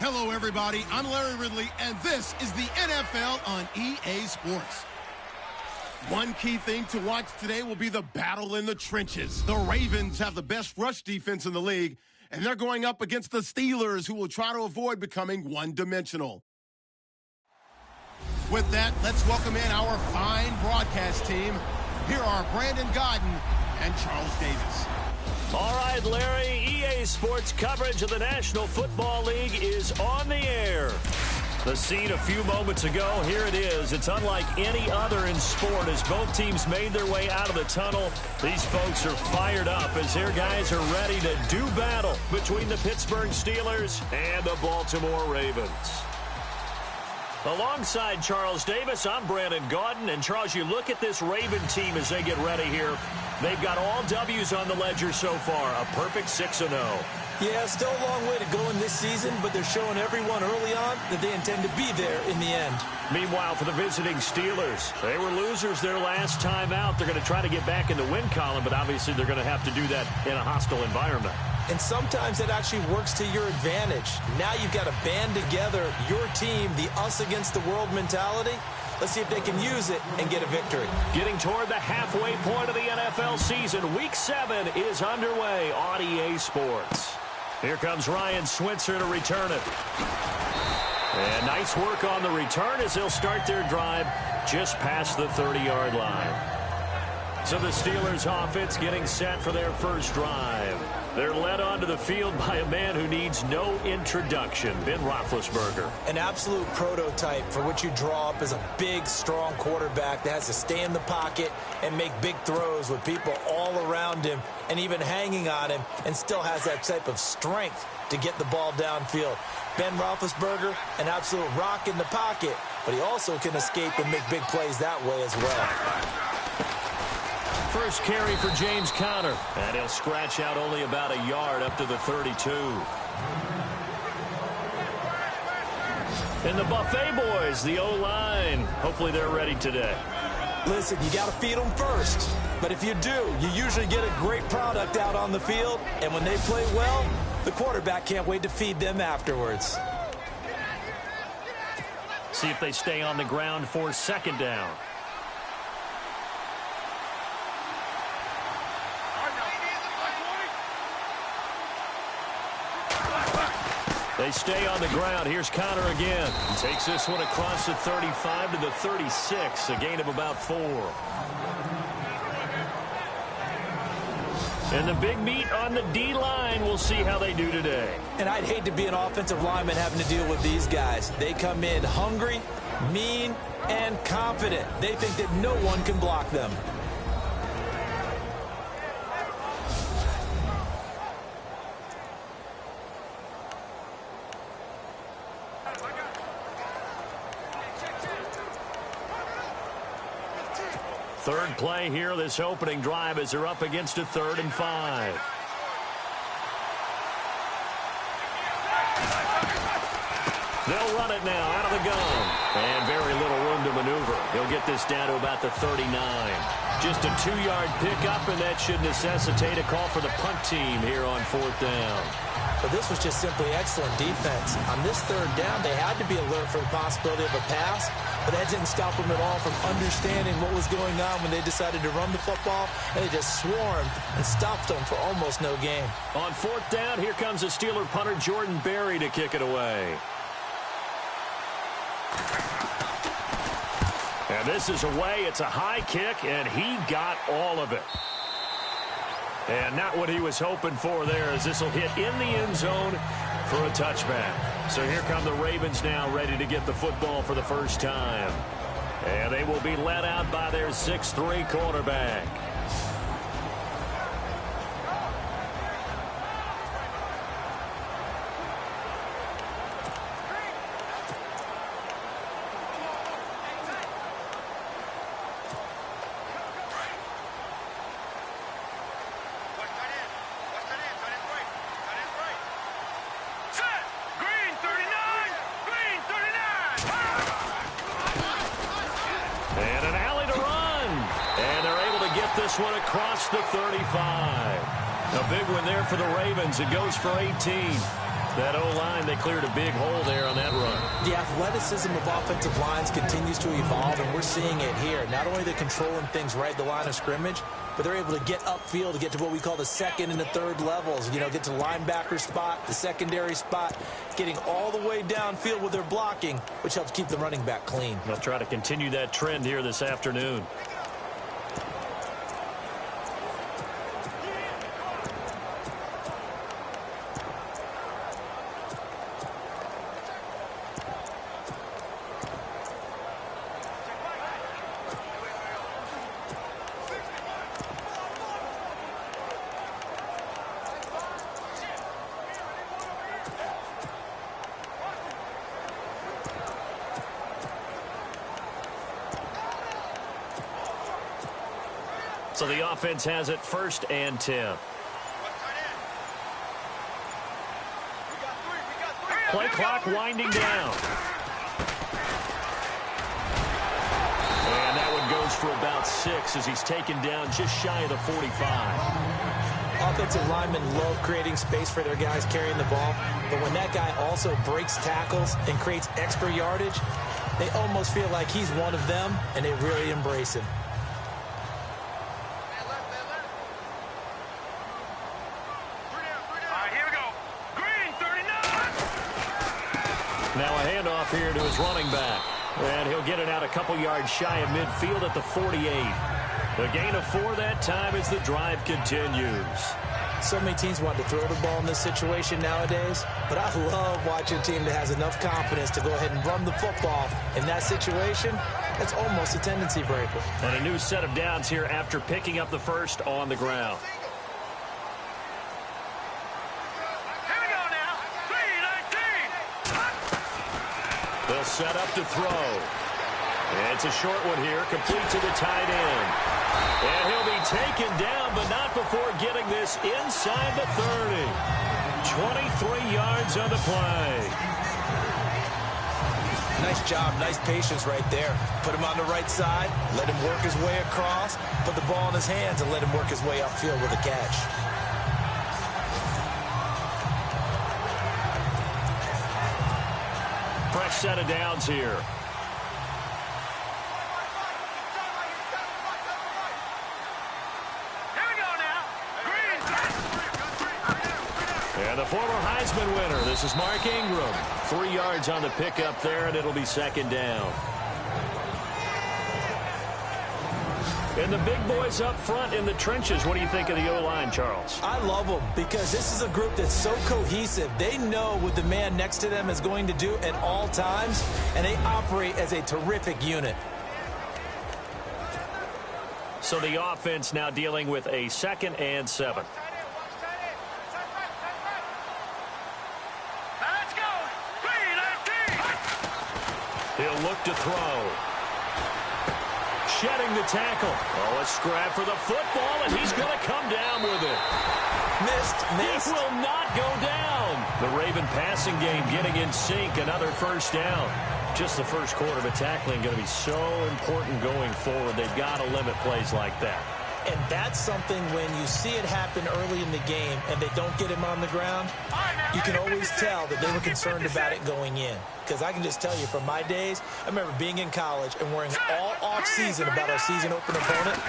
Hello, everybody. I'm Larry Ridley, and this is the NFL on EA Sports. One key thing to watch today will be the battle in the trenches. The Ravens have the best rush defense in the league, and they're going up against the Steelers, who will try to avoid becoming one-dimensional. With that, let's welcome in our fine broadcast team. Here are Brandon Godden and Charles Davis. All right, Larry, EA Sports coverage of the National Football League is on the air. The scene a few moments ago, here it is. It's unlike any other in sport as both teams made their way out of the tunnel. These folks are fired up as their guys are ready to do battle between the Pittsburgh Steelers and the Baltimore Ravens. Alongside Charles Davis, I'm Brandon Gaudin. And, Charles, you look at this Raven team as they get ready here. They've got all W's on the ledger so far, a perfect 6-0. Yeah, still a long way to go in this season, but they're showing everyone early on that they intend to be there in the end. Meanwhile, for the visiting Steelers, they were losers their last time out. They're going to try to get back in the win column, but obviously they're going to have to do that in a hostile environment. And sometimes it actually works to your advantage. Now you've got to band together your team, the us against the world mentality. Let's see if they can use it and get a victory. Getting toward the halfway point of the NFL season, Week 7 is underway on EA Sports. Here comes Ryan Switzer to return it. And nice work on the return as they'll start their drive just past the 30-yard line. So the Steelers offense getting set for their first drive. They're led onto the field by a man who needs no introduction, Ben Roethlisberger. An absolute prototype for what you draw up as a big, strong quarterback that has to stay in the pocket and make big throws with people all around him and even hanging on him, and still has that type of strength to get the ball downfield. Ben Roethlisberger, an absolute rock in the pocket, but he also can escape and make big plays that way as well. First carry for James Conner, and he'll scratch out only about a yard up to the 32. And the Buffet boys, the O-line, hopefully they're ready today. Listen, you got to feed them first, but if you do, you usually get a great product out on the field, and when they play well, the quarterback can't wait to feed them afterwards. See if they stay on the ground for second down. They stay on the ground. Here's Conner again. He takes this one across the 35 to the 36, a gain of about 4. And the big meat on the D-line, we'll see how they do today. And I'd hate to be an offensive lineman having to deal with these guys. They come in hungry, mean, and confident. They think that no one can block them. Third play here, this opening drive, as they're up against a 3rd and 5. They'll run it now out of the gun. And very little room to maneuver. He'll get this down to about the 39. Just a 2-yard pickup, and that should necessitate a call for the punt team here on 4th down. But this was just simply excellent defense. On this 3rd down, they had to be alert for the possibility of a pass, but that didn't stop them at all from understanding what was going on when they decided to run the football, and they just swarmed and stopped them for almost no gain. On 4th down, here comes the Steeler punter Jordan Berry to kick it away. And this is away. It's a high kick, and he got all of it. And not what he was hoping for there, as this will hit in the end zone for a touchback. So here come the Ravens now, ready to get the football for the first time. And they will be led out by their 6'3" quarterback. This one across the 35. A big one there for the Ravens. It goes for 18. That O-line, they cleared a big hole there on that run. The athleticism of offensive lines continues to evolve, and we're seeing it here. Not only they're controlling things right at the line of scrimmage, but they're able to get upfield to get to what we call the second and the third levels. You know, get to the linebacker spot, the secondary spot, getting all the way downfield with their blocking, which helps keep the running back clean. They'll try to continue that trend here this afternoon. So the offense has it 1st and 10. Play clock winding down. And that one goes for about 6 as he's taken down just shy of the 45. Offensive linemen love creating space for their guys carrying the ball, but when that guy also breaks tackles and creates extra yardage, they almost feel like he's one of them, and they really embrace him. Now a handoff here to his running back. And he'll get it out a couple yards shy of midfield at the 48. The gain of 4 that time as the drive continues. So many teams want to throw the ball in this situation nowadays, but I love watching a team that has enough confidence to go ahead and run the football. In that situation, that's almost a tendency breaker. And a new set of downs here after picking up the first on the ground. They'll set up to throw. It's a short one here, complete to the tight end. And he'll be taken down, but not before getting this inside the 30. 23 yards on the play. Nice job, nice patience right there. Put him on the right side, let him work his way across, put the ball in his hands, and let him work his way upfield with a catch. Fresh set of downs here. And the former Heisman winner, this is Mark Ingram. 3 yards on the pickup there, and it'll be 2nd down. And the big boys up front in the trenches. What do you think of the O-line, Charles? I love them because this is a group that's so cohesive. They know what the man next to them is going to do at all times, and they operate as a terrific unit. So the offense now dealing with a 2nd and 7. He'll look to throw. Shedding the tackle. Oh, a scrap for the football, and he's going to come down with it. Missed. It will not go down. The Raven passing game getting in sync. Another 1st down. Just the first quarter, but tackling going to be so important going forward. They've got to limit plays like that. And that's something when you see it happen early in the game and they don't get him on the ground, you can always tell that they were concerned about it going in. Because I can just tell you from my days, I remember being in college and worrying all off-season about our season-opener opponent,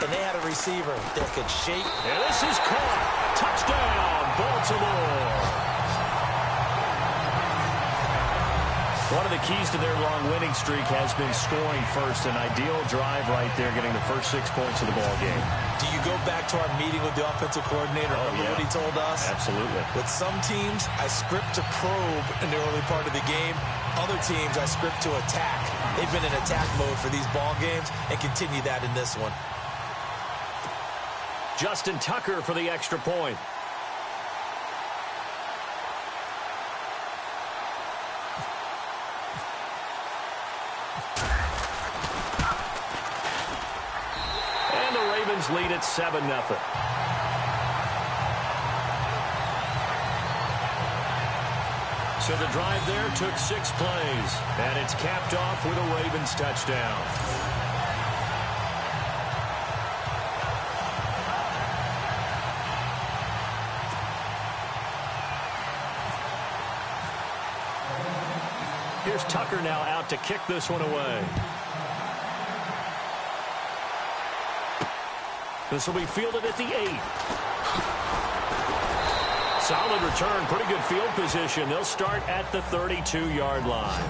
and they had a receiver that could shake. And this is caught. Touchdown, Baltimore. One of the keys to their long winning streak has been scoring first. An ideal drive right there, getting the first 6 points of the ball game. Do you go back to our meeting with the offensive coordinator? Remember what he told us? Absolutely. With some teams, I script to probe in the early part of the game. Other teams, I script to attack. They've been in attack mode for these ball games and continue that in this one. Justin Tucker for the extra point. Lead at 7-0. So the drive there took 6 plays, and it's capped off with a Ravens touchdown. Here's Tucker now out to kick this one away. This will be fielded at the 8. Solid return, pretty good field position. They'll start at the 32-yard line.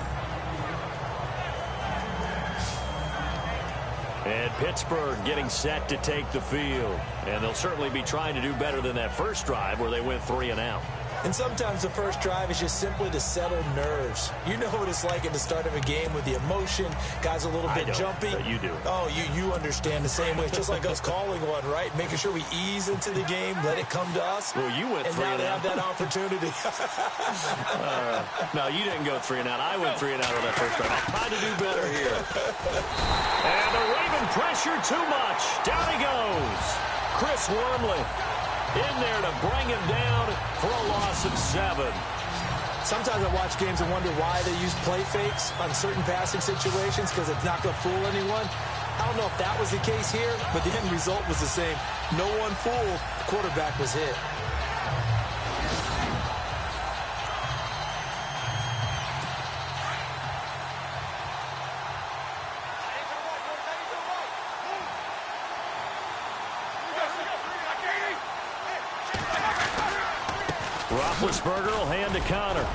And Pittsburgh getting set to take the field. And they'll certainly be trying to do better than that first drive where they went 3 and out. And sometimes the first drive is just simply to settle nerves. You know what it's like at the start of a game with the emotion. Guys a little bit jumpy. But you do. Oh, you understand the same way. It's just like us calling one, right? Making sure we ease into the game, let it come to us. Well, you went 3 and out. And now they have that opportunity. No, you didn't go 3 and out. I went 3 and out on that first drive. I'll try to do better here. And the Raven pressure too much. Down he goes. Chris Wormley in there to bring him down for a loss of 7. Sometimes I watch games and wonder why they use play fakes on certain passing situations because it's not going to fool anyone. I don't know if that was the case here, but the end result was the same. No one fooled. The quarterback was hit. Roethlisberger will hand to Connor.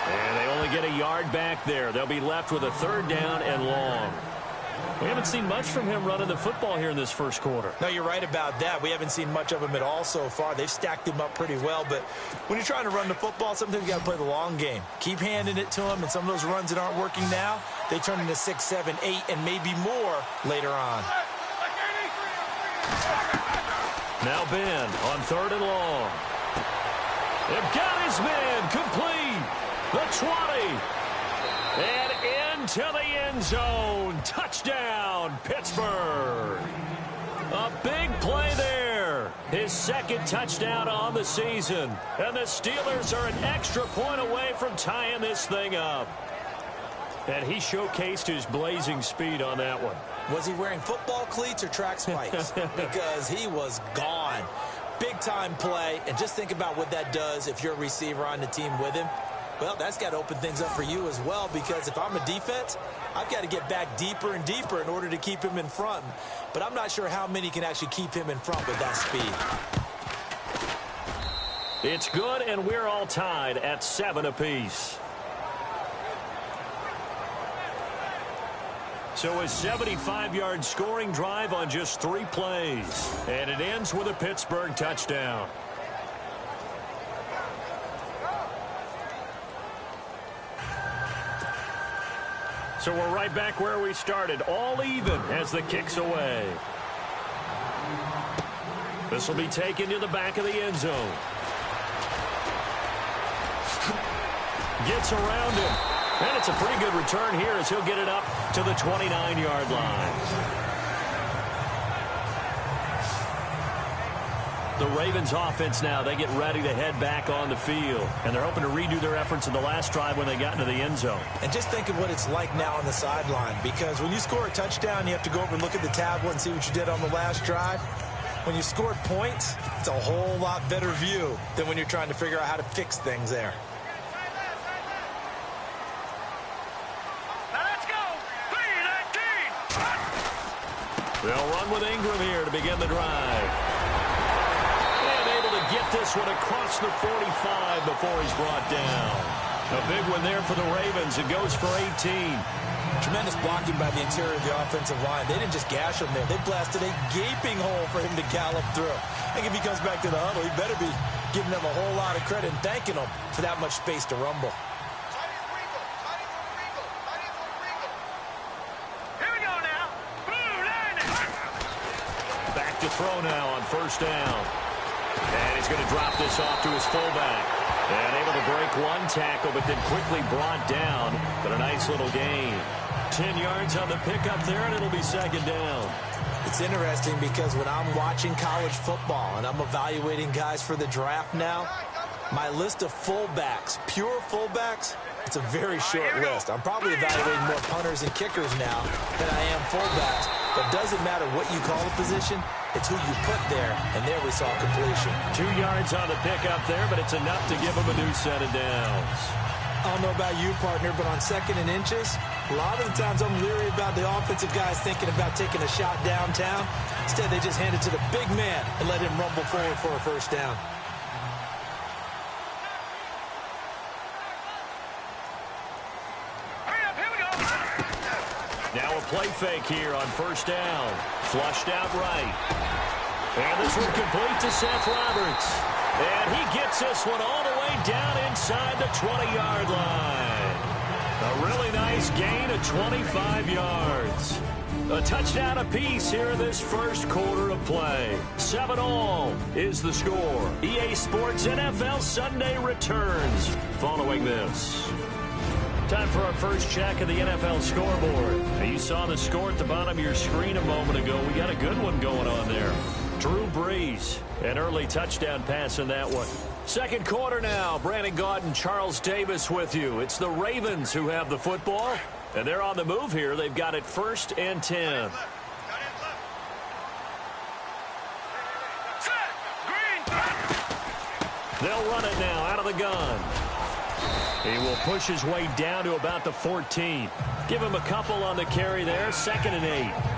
And they only get a yard back there. They'll be left with a 3rd down and long. We haven't seen much from him running the football here in this first quarter. No, you're right about that. We haven't seen much of him at all so far. They've stacked him up pretty well. But when you're trying to run the football, sometimes you got to play the long game. Keep handing it to him. And some of those runs that aren't working now, they turn into 6, 7, 8, and maybe more later on. Now Ben on 3rd and long. They've got his man complete. The 20. And into the end zone. Touchdown, Pittsburgh. A big play there. His 2nd touchdown on the season. And the Steelers are an extra point away from tying this thing up. And he showcased his blazing speed on that one. Was he wearing football cleats or track spikes? Because he was gone. Big-time play. And just think about what that does if you're a receiver on the team with him. Well, that's got to open things up for you as well, because if I'm a defense, I've got to get back deeper and deeper in order to keep him in front. But I'm not sure how many can actually keep him in front with that speed. It's good, and we're all tied at 7 apiece. So a 75-yard scoring drive on just 3 plays. And it ends with a Pittsburgh touchdown. So we're right back where we started. All even as the kick's away. This will be taken to the back of the end zone. Gets around him. And it's a pretty good return here as he'll get it up to the 29-yard line. The Ravens offense now, they get ready to head back on the field. And they're hoping to redo their efforts in the last drive when they got into the end zone. And just think of what it's like now on the sideline. Because when you score a touchdown, you have to go over and look at the tablet and see what you did on the last drive. When you scored points, it's a whole lot better view than when you're trying to figure out how to fix things there. They'll run with Ingram here to begin the drive. And able to get this one across the 45 before he's brought down. A big one there for the Ravens. It goes for 18. Tremendous blocking by the interior of the offensive line. They didn't just gash him there. They blasted a gaping hole for him to gallop through. I think if he comes back to the huddle, he better be giving them a whole lot of credit and thanking them for that much space to rumble. To throw now on 1st down. And he's going to drop this off to his fullback. And able to break one tackle, but then quickly brought down. But a nice little gain. 10 yards on the pickup there, and it'll be 2nd down. It's interesting because when I'm watching college football and I'm evaluating guys for the draft now, my list of fullbacks, pure fullbacks, it's a very short list. I'm probably evaluating more punters and kickers now than I am fullbacks. But it doesn't matter what you call the position, it's who you put there, and there we saw completion. 2 yards on the pickup there, but it's enough to give him a new set of downs. I don't know about you, partner, but on 2nd and inches, a lot of the times I'm leery about the offensive guys thinking about taking a shot downtown. Instead, they just hand it to the big man and let him rumble forward for a first down. Now a play fake here on first down. Flushed out right. And this one complete to Seth Roberts. And he gets this one all the way down inside the 20-yard line. A really nice gain of 25 yards. A touchdown apiece here in this first quarter of play. 7-all is the score. EA Sports NFL Sunday returns following this. Time for our first check of the NFL scoreboard. Now, you saw the score at the bottom of your screen a moment ago. We got a good one going on there. Drew Brees, an early touchdown pass in that one. Second quarter now. Brandon Gaudin, Charles Davis with you. It's the Ravens who have the football, and they're on the move here. They've got it 1st and 10. They'll run it now out of the gun. He will push his way down to about the 14. Give him a couple on the carry there. 2nd and 8.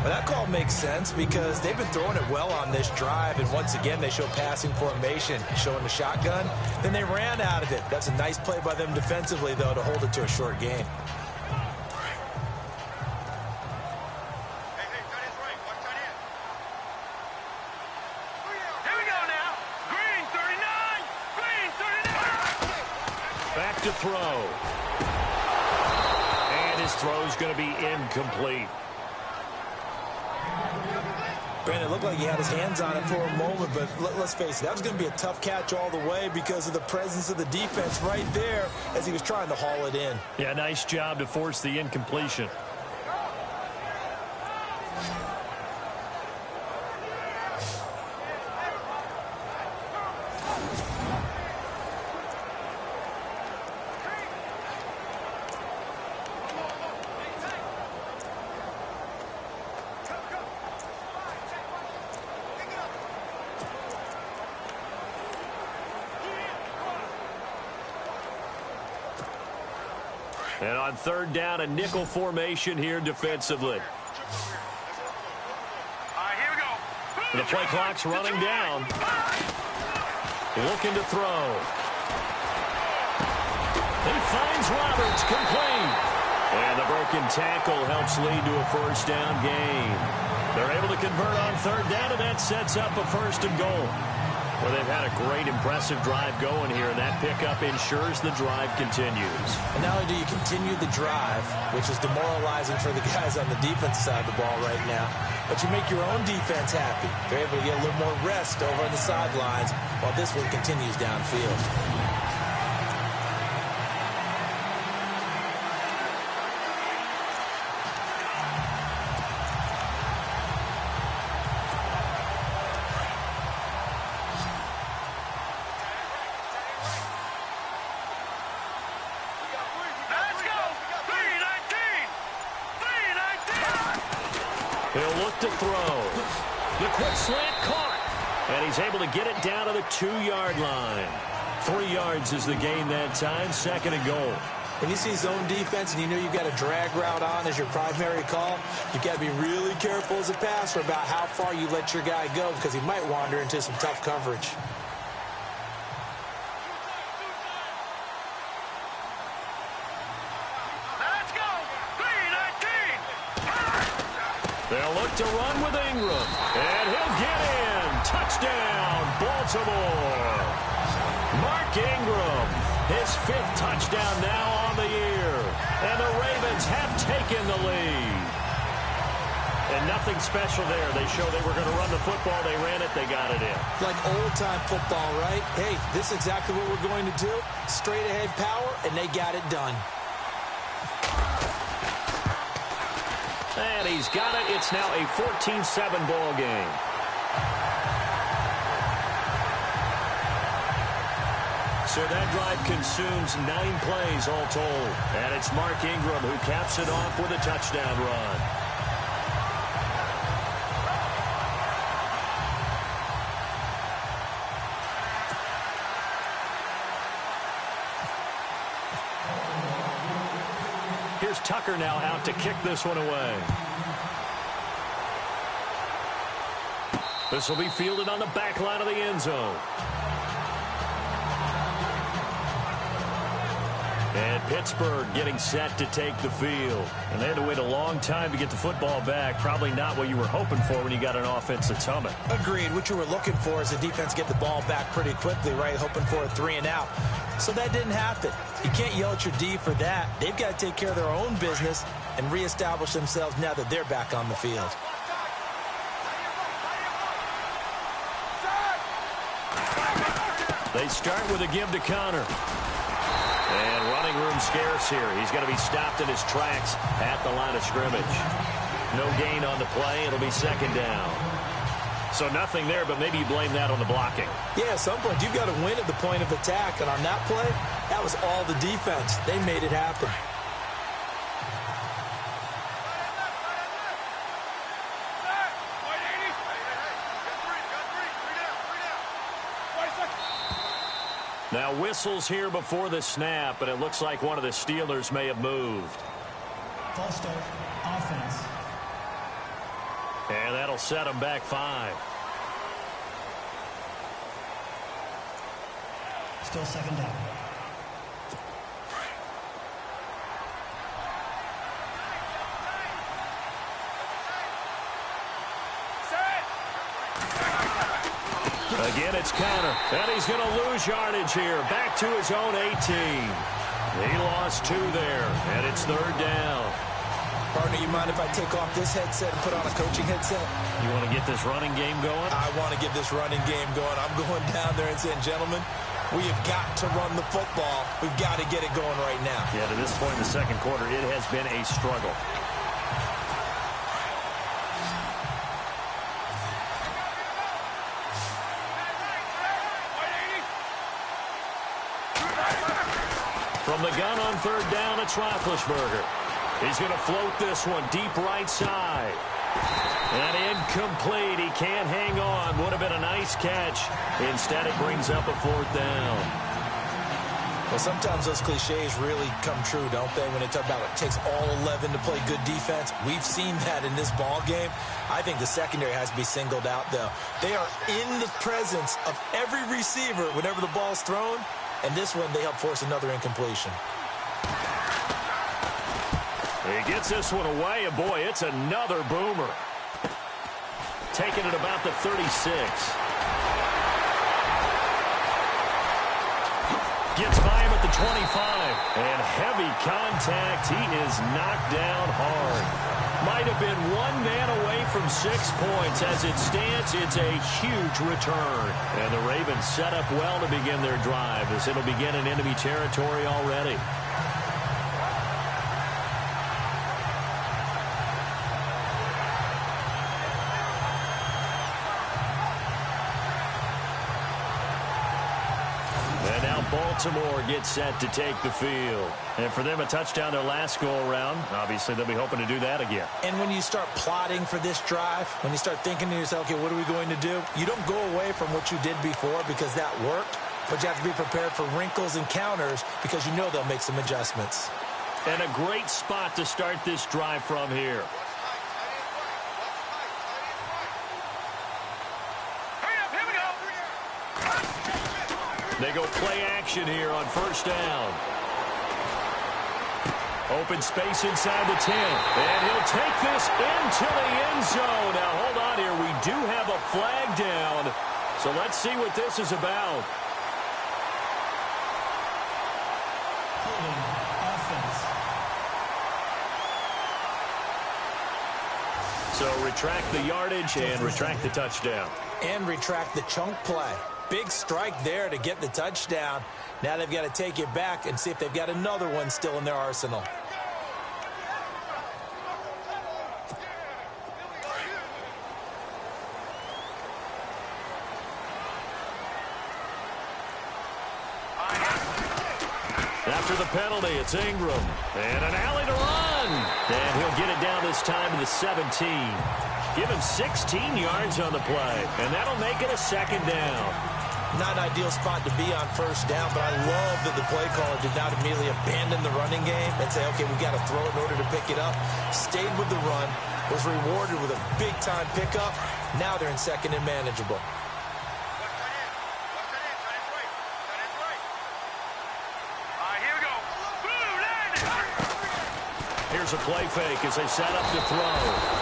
Well, that call makes sense because they've been throwing it well on this drive, and once again they show passing formation, showing the shotgun. Then they ran out of it. That's a nice play by them defensively, though, to hold it to a short gain. Back to throw. And his throw's going to be incomplete. Brandon, it looked like he had his hands on it for a moment, but let's face it, that was going to be a tough catch all the way because of the presence of the defense right there as he was trying to haul it in. Yeah, nice job to force the incompletion. And on 3rd down, a nickel formation here defensively. The play clock's running down. Looking to throw. He finds Roberts, complete. And the broken tackle helps lead to a first down gain. They're able to convert on 3rd down, and that sets up a 1st and goal. Well, they've had a great, impressive drive going here, and that pickup ensures the drive continues. And not only do you continue the drive, which is demoralizing for the guys on the defense side of the ball right now, but you make your own defense happy. They're able to get a little more rest over on the sidelines while this one continues downfield. He'll look to throw. The quick slant caught. And he's able to get it down to the 2-yard line. 3 yards is the gain that time. 2nd and goal. When you see zone defense and you know you've got a drag route on as your primary call, you've got to be really careful as a passer about how far you let your guy go because he might wander into some tough coverage. They'll look to run with Ingram. And he'll get in. Touchdown, Baltimore. Mark Ingram, his 5th touchdown now on the year. And the Ravens have taken the lead. And nothing special there. They showed they were going to run the football. They ran it. They got it in. Like old-time football, right? Hey, this is exactly what we're going to do. Straight-ahead power, and they got it done. And he's got it. It's now a 14-7 ball game. So that drive consumes 9 plays all told. And it's Mark Ingram who caps it off with a touchdown run. Here's Tucker now out to kick this one away. This will be fielded on the back line of the end zone. And Pittsburgh getting set to take the field. And they had to wait a long time to get the football back. Probably not what you were hoping for when you got an offense that's humming. Agreed. What you were looking for is the defense get the ball back pretty quickly, right? Hoping for a 3 and out. So that didn't happen. You can't yell at your D for that. They've got to take care of their own business and reestablish themselves now that they're back on the field. They start with a give to Connor. And running room scarce here. He's going to be stopped in his tracks at the line of scrimmage. No gain on the play. It'll be second down. So nothing there, but maybe you blame that on the blocking. Yeah, at some point, you've got to win at the point of attack. And on that play, that was all the defense. They made it happen. Now whistles here before the snap, but it looks like one of the Steelers may have moved. False start, offense. And that'll set them back 5. Still second down. Again, it's Connor, and he's going to lose yardage here. Back to his own 18. He lost 2 there, and it's third down. Partner, you mind if I take off this headset and put on a coaching headset? You want to get this running game going? I want to get this running game going. I'm going down there and saying, gentlemen, we have got to run the football. We've got to get it going right now. Yeah, to this point in the second quarter, it has been a struggle. From the gun on third down, it's Roethlisberger. He's going to float this one deep right side. And incomplete. He can't hang on. Would have been a nice catch. Instead, it brings up a fourth down. Well, sometimes those cliches really come true, don't they? When they talk about it takes all 11 to play good defense. We've seen that in this ball game. I think the secondary has to be singled out, though. They are in the presence of every receiver whenever the ball's thrown. And this one, they help force another incompletion. He gets this one away, and boy, it's another boomer. Taking it about the 36. Gets by him at the 25. And heavy contact. He is knocked down hard. Might have been one man away from 6 points. As it stands, it's a huge return. And the Ravens set up well to begin their drive, as it'll begin in enemy territory already. And now Baltimore gets set to take the field. And for them, a touchdown their last go-around. Obviously, they'll be hoping to do that again. And when you start plotting for this drive, when you start thinking to yourself, okay, what are we going to do? You don't go away from what you did before because that worked, but you have to be prepared for wrinkles and counters because you know they'll make some adjustments. And a great spot to start this drive from here. They go play action here on first down. Open space inside the 10. And he'll take this into the end zone. Now, hold on here. We do have a flag down. So let's see what this is about. Holding offense. So retract the yardage and retract the touchdown. And retract the chunk play. Big strike there to get the touchdown. Now they've got to take it back and see if they've got another one still in their arsenal. After the penalty, it's Ingram. And an alley to run. And he'll get it down this time to the 17. Give him 16 yards on the play. And that'll make it a second down. Not an ideal spot to be on first down, but I love that the play caller did not immediately abandon the running game and say, okay, we've got to throw in order to pick it up. Stayed with the run, was rewarded with a big-time pickup. Now they're in second and manageable. Here's a play fake as they set up to throw.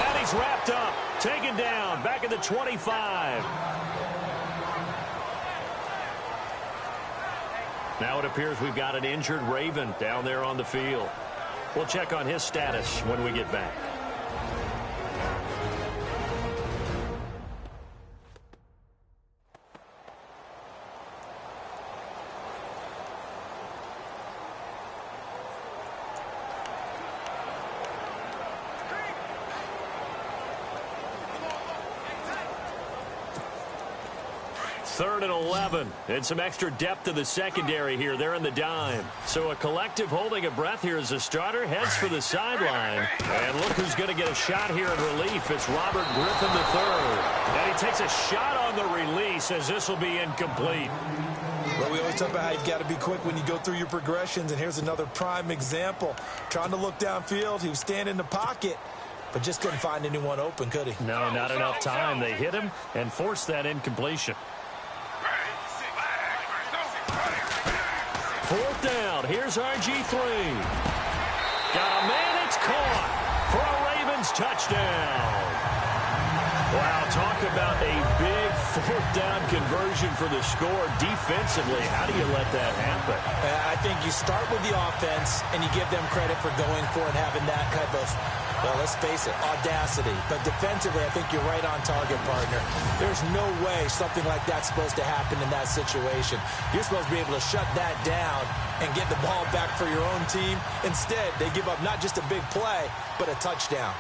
And he's wrapped up, taken down, back at the 25. Now it appears we've got an injured Raven down there on the field. We'll check on his status when we get back. Third and 11, and some extra depth to the secondary here. They're in the dime. So a collective holding a breath here as the starter heads for the sideline. And look who's going to get a shot here in relief. It's Robert Griffin III. And he takes a shot on the release as this will be incomplete. Well, we always talk about how you've got to be quick when you go through your progressions, and here's another prime example. Trying to look downfield, he was standing in the pocket, but just couldn't find anyone open, could he? No, not enough time. They hit him and forced that incompletion. Fourth down. Here's RG3. Got a man. It's caught for a Ravens touchdown. Wow, talk about a big fourth down conversion for the score. Defensively, how do you let that happen? I think you start with the offense, and you give them credit for going for it, having that type of, well, let's face it, audacity. But defensively, I think you're right on target, partner. There's no way something like that's supposed to happen in that situation. You're supposed to be able to shut that down and get the ball back for your own team. Instead, they give up not just a big play, but a touchdown.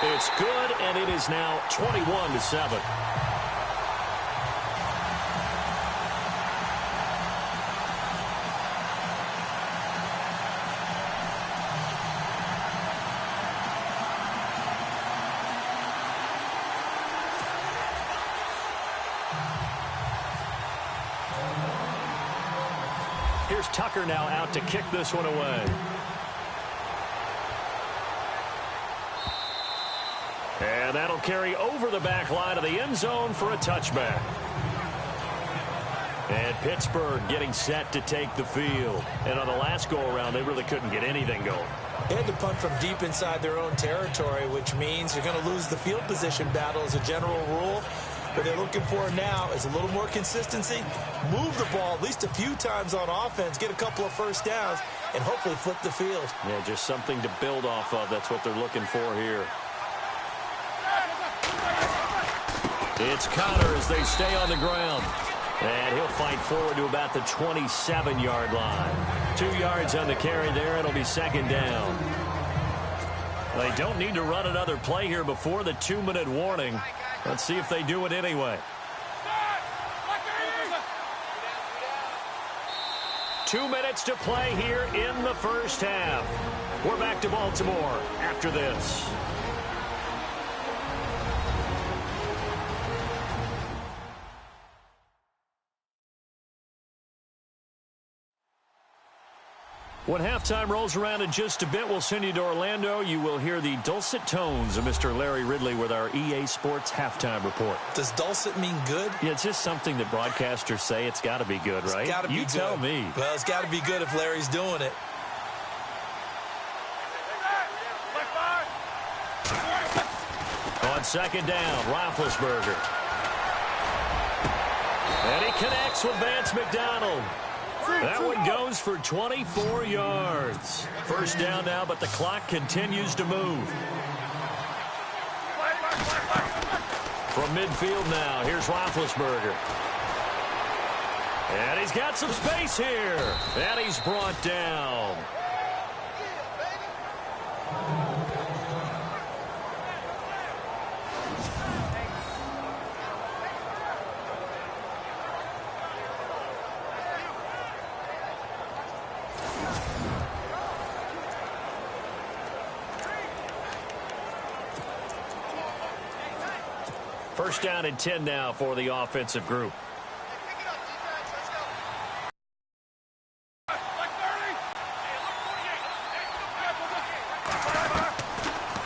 It's good, and it is now 21-7. Here's Tucker now out to kick this one away. And that'll carry over the back line of the end zone for a touchback. And Pittsburgh getting set to take the field. And on the last go-around, they really couldn't get anything going. They had to punt from deep inside their own territory, which means you're going to lose the field position battle as a general rule. What they're looking for now is a little more consistency, move the ball at least a few times on offense, get a couple of first downs, and hopefully flip the field. Yeah, just something to build off of. That's what they're looking for here. It's Connor as they stay on the ground. And he'll fight forward to about the 27-yard line. 2 yards on the carry there. It'll be second down. They don't need to run another play here before the 2-minute warning. Let's see if they do it anyway. 2 minutes to play here in the first half. We're back to Baltimore after this. When halftime rolls around in just a bit, we'll send you to Orlando. You will hear the dulcet tones of Mr. Larry Ridley with our EA Sports halftime report. Does dulcet mean good? Yeah, it's just something that broadcasters say. It's got to be good, right? It's got to be good. You tell me. Well, it's got to be good if Larry's doing it. On second down, Roethlisberger. And he connects with Vance McDonald. That one goes for 24 yards. First down now, but the clock continues to move. From midfield now, here's Roethlisberger. And he's got some space here. And he's brought down. First down and 10 now for the offensive group.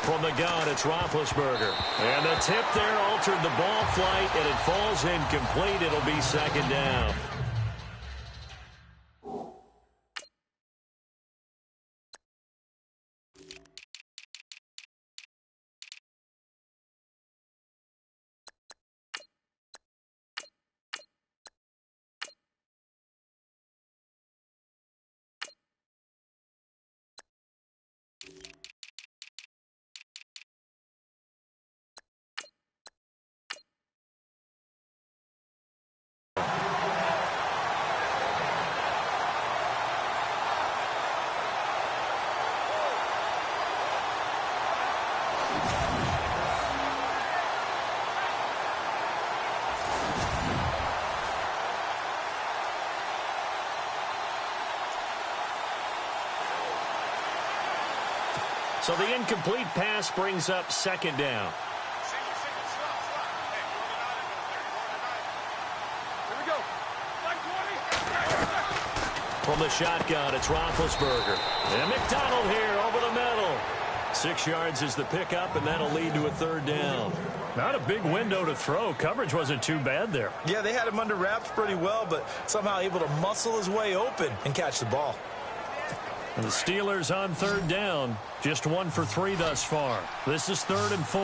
From the gun, it's Roethlisberger. And the tip there altered the ball flight, and it falls incomplete. It'll be second down. So the incomplete pass brings up second down. From the shotgun, it's Roethlisberger. And McDonald here over the middle. 6 yards is the pickup, and that'll lead to a third down. Not a big window to throw. Coverage wasn't too bad there. Yeah, they had him under wraps pretty well, but somehow able to muscle his way open and catch the ball. And the Steelers on third down. Just 1 for 3 thus far. This is 3rd and 4.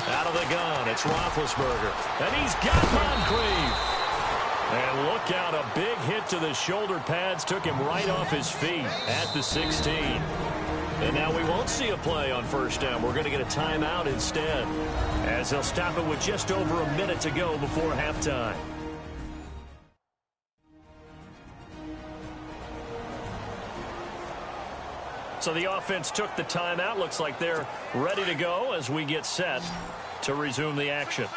Out of the gun, it's Roethlisberger. And he's got Moncrief. And look out, a big hit to the shoulder pads took him right off his feet at the 16. And now we won't see a play on first down. We're going to get a timeout instead, as they'll stop it with just over a minute to go before halftime. So the offense took the timeout. Looks like they're ready to go as we get set to resume the action.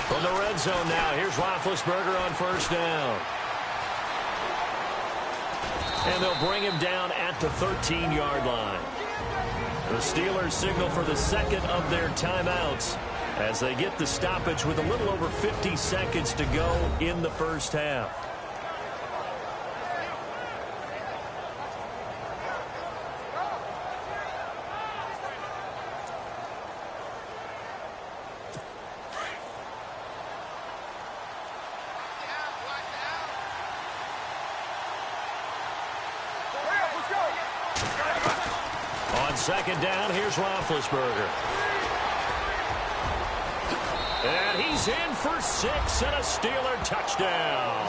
From the red zone now, here's Roethlisberger on first down. And they'll bring him down at the 13-yard line. The Steelers signal for the second of their timeouts as they get the stoppage with a little over 50 seconds to go in the first half. On second down, here's Roethlisberger. And he's in for 6 and a Steeler touchdown.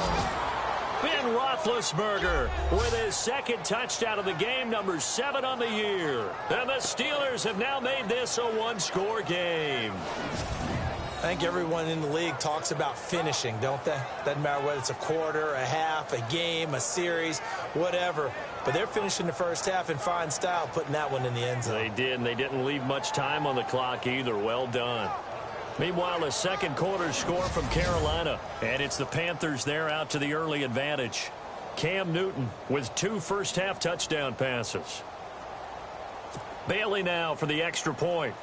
Ben Roethlisberger with his second touchdown of the game, number 7 on the year. And the Steelers have now made this a one-score game. I think everyone in the league talks about finishing, don't they? Doesn't matter whether it's a quarter, a half, a game, a series, whatever. But they're finishing the first half in fine style, putting that one in the end zone. They did, and they didn't leave much time on the clock either. Well done. Meanwhile, a second quarter score from Carolina, and it's the Panthers there out to the early advantage. Cam Newton with 2 first-half touchdown passes. Bailey now for the extra point.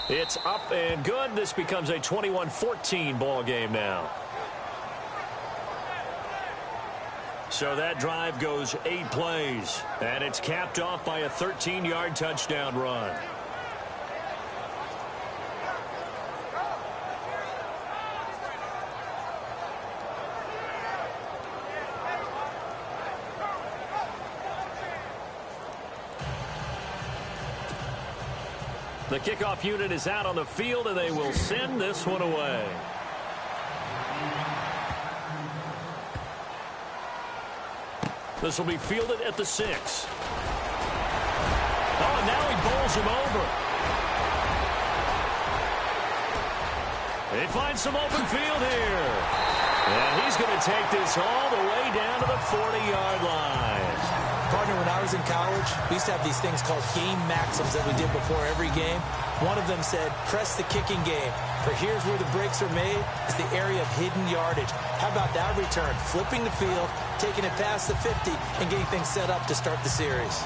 It's up and good. This becomes a 21-14 ball game now. So that drive goes 8 plays, and it's capped off by a 13-yard touchdown run. The kickoff unit is out on the field, and they will send this one away. This will be fielded at the 6. Oh, and now he bowls him over. They find some open field here. And he's going to take this all the way down to the 40-yard line. Partner, when I was in college, we used to have these things called game maxims that we did before every game. One of them said, press the kicking game. For here's where the breaks are made, is the area of hidden yardage. How about that return? Flipping the field, taking it past the 50, and getting things set up to start the series.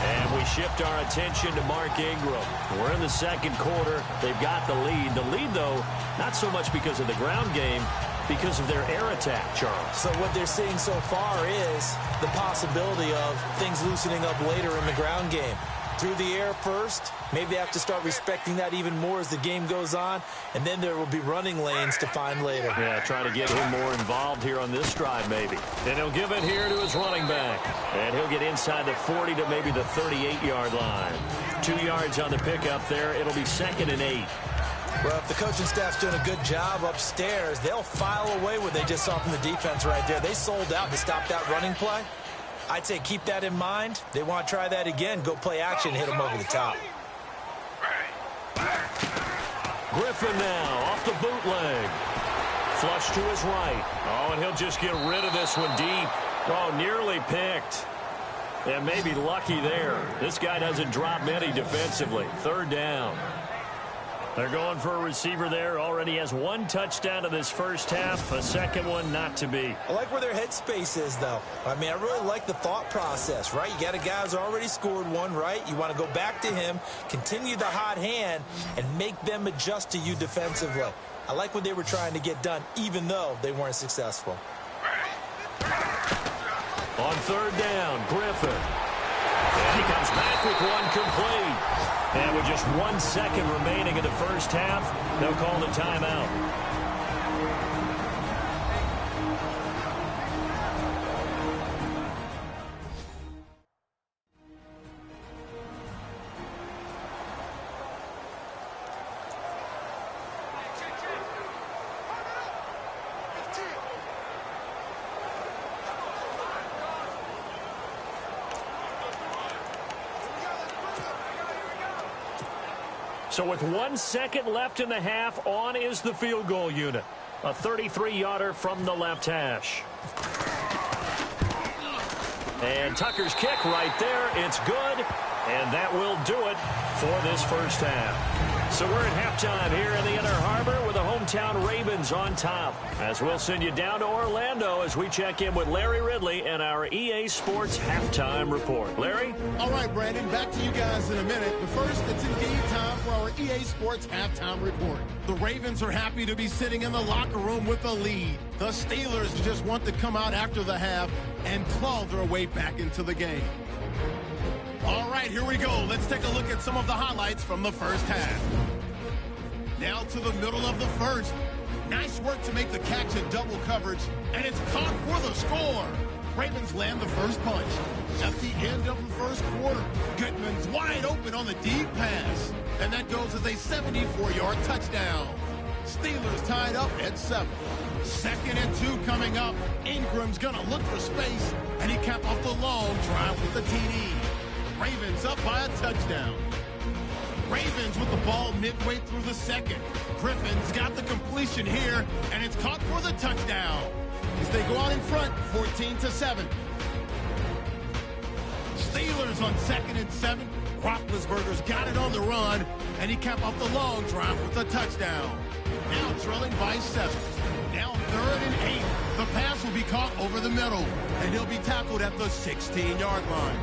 And we shift our attention to Mark Ingram. We're in the second quarter. They've got the lead. The lead, though, not so much because of the ground game, because of their air attack, Charles. So what they're seeing so far is the possibility of things loosening up later in the ground game. Through the air first, maybe they have to start respecting that even more as the game goes on, and then there will be running lanes to find later. Yeah, try to get him more involved here on this drive maybe. And he'll give it here to his running back. And he'll get inside the 40 to maybe the 38-yard line. 2 yards on the pickup there. It'll be 2nd and 8. Well, if the coaching staff's doing a good job upstairs, they'll file away what they just saw from the defense right there. They sold out to stop that running play. I'd say keep that in mind. They want to try that again. Go play action, hit them over the top. Griffin now off the bootleg. Flush to his right. Oh, and he'll just get rid of this one deep. Oh, nearly picked. And maybe lucky there. This guy doesn't drop many defensively. 3rd down. They're going for a receiver there. Already has 1 touchdown in this first half. A second one not to be. I like where their headspace is, though. I mean, I really like the thought process, right? You got a guy who's already scored one, right? You want to go back to him, continue the hot hand, and make them adjust to you defensively. I like what they were trying to get done, even though they weren't successful. On 3rd down, Griffin. And he comes back with one complete. And with just 1 second remaining in the first half, they'll call the timeout. So with 1 second left in the half, on is the field goal unit. A 33-yarder from the left hash. And Tucker's kick right there. It's good. And that will do it for this first half. So we're at halftime here in the Inner Harbor with the hometown Ravens on top. As we'll send you down to Orlando as we check in with Larry Ridley and our EA Sports Halftime Report. Larry? All right, Brandon, back to you guys in a minute. But first, it's indeed time for our EA Sports Halftime Report. The Ravens are happy to be sitting in the locker room with a lead. The Steelers just want to come out after the half and claw their way back into the game. All right, here we go. Let's take a look at some of the highlights from the first half. Now to the middle of the first. Nice work to make the catch in double coverage, and it's caught for the score. Ravens land the first punch. At the end of the first quarter, Goodman's wide open on the deep pass, and that goes as a 74-yard touchdown. Steelers tied up at 7. 2nd and 2 coming up. Ingram's going to look for space, and he capped off the long drive with the TD. Ravens up by a touchdown. Ravens with the ball midway through the second. Griffin's got the completion here, and it's caught for the touchdown. As they go out in front, 14-7. Steelers on 2nd and 7. Roethlisberger's got it on the run, and he capped off the long drive with a touchdown. Now trailing by 7. Now 3rd and 8. The pass will be caught over the middle, and he'll be tackled at the 16-yard line.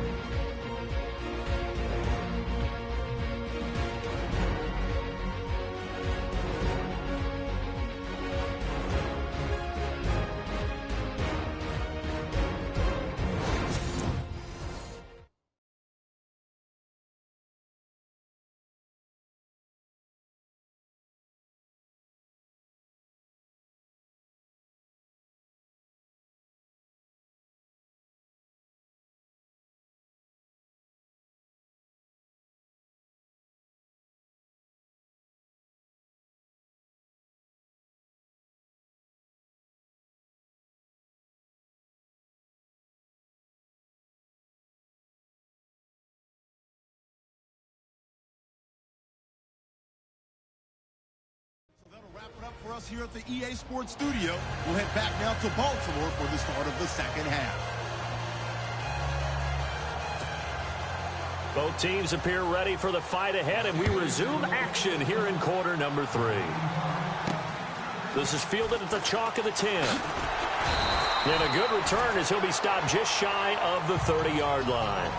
That'll wrap it up for us here at the EA Sports Studio. We'll head back now to Baltimore for the start of the second half. Both teams appear ready for the fight ahead, and we resume action here in quarter number 3. This is fielded at the chalk of the 10. And a good return as he'll be stopped just shy of the 30-yard line.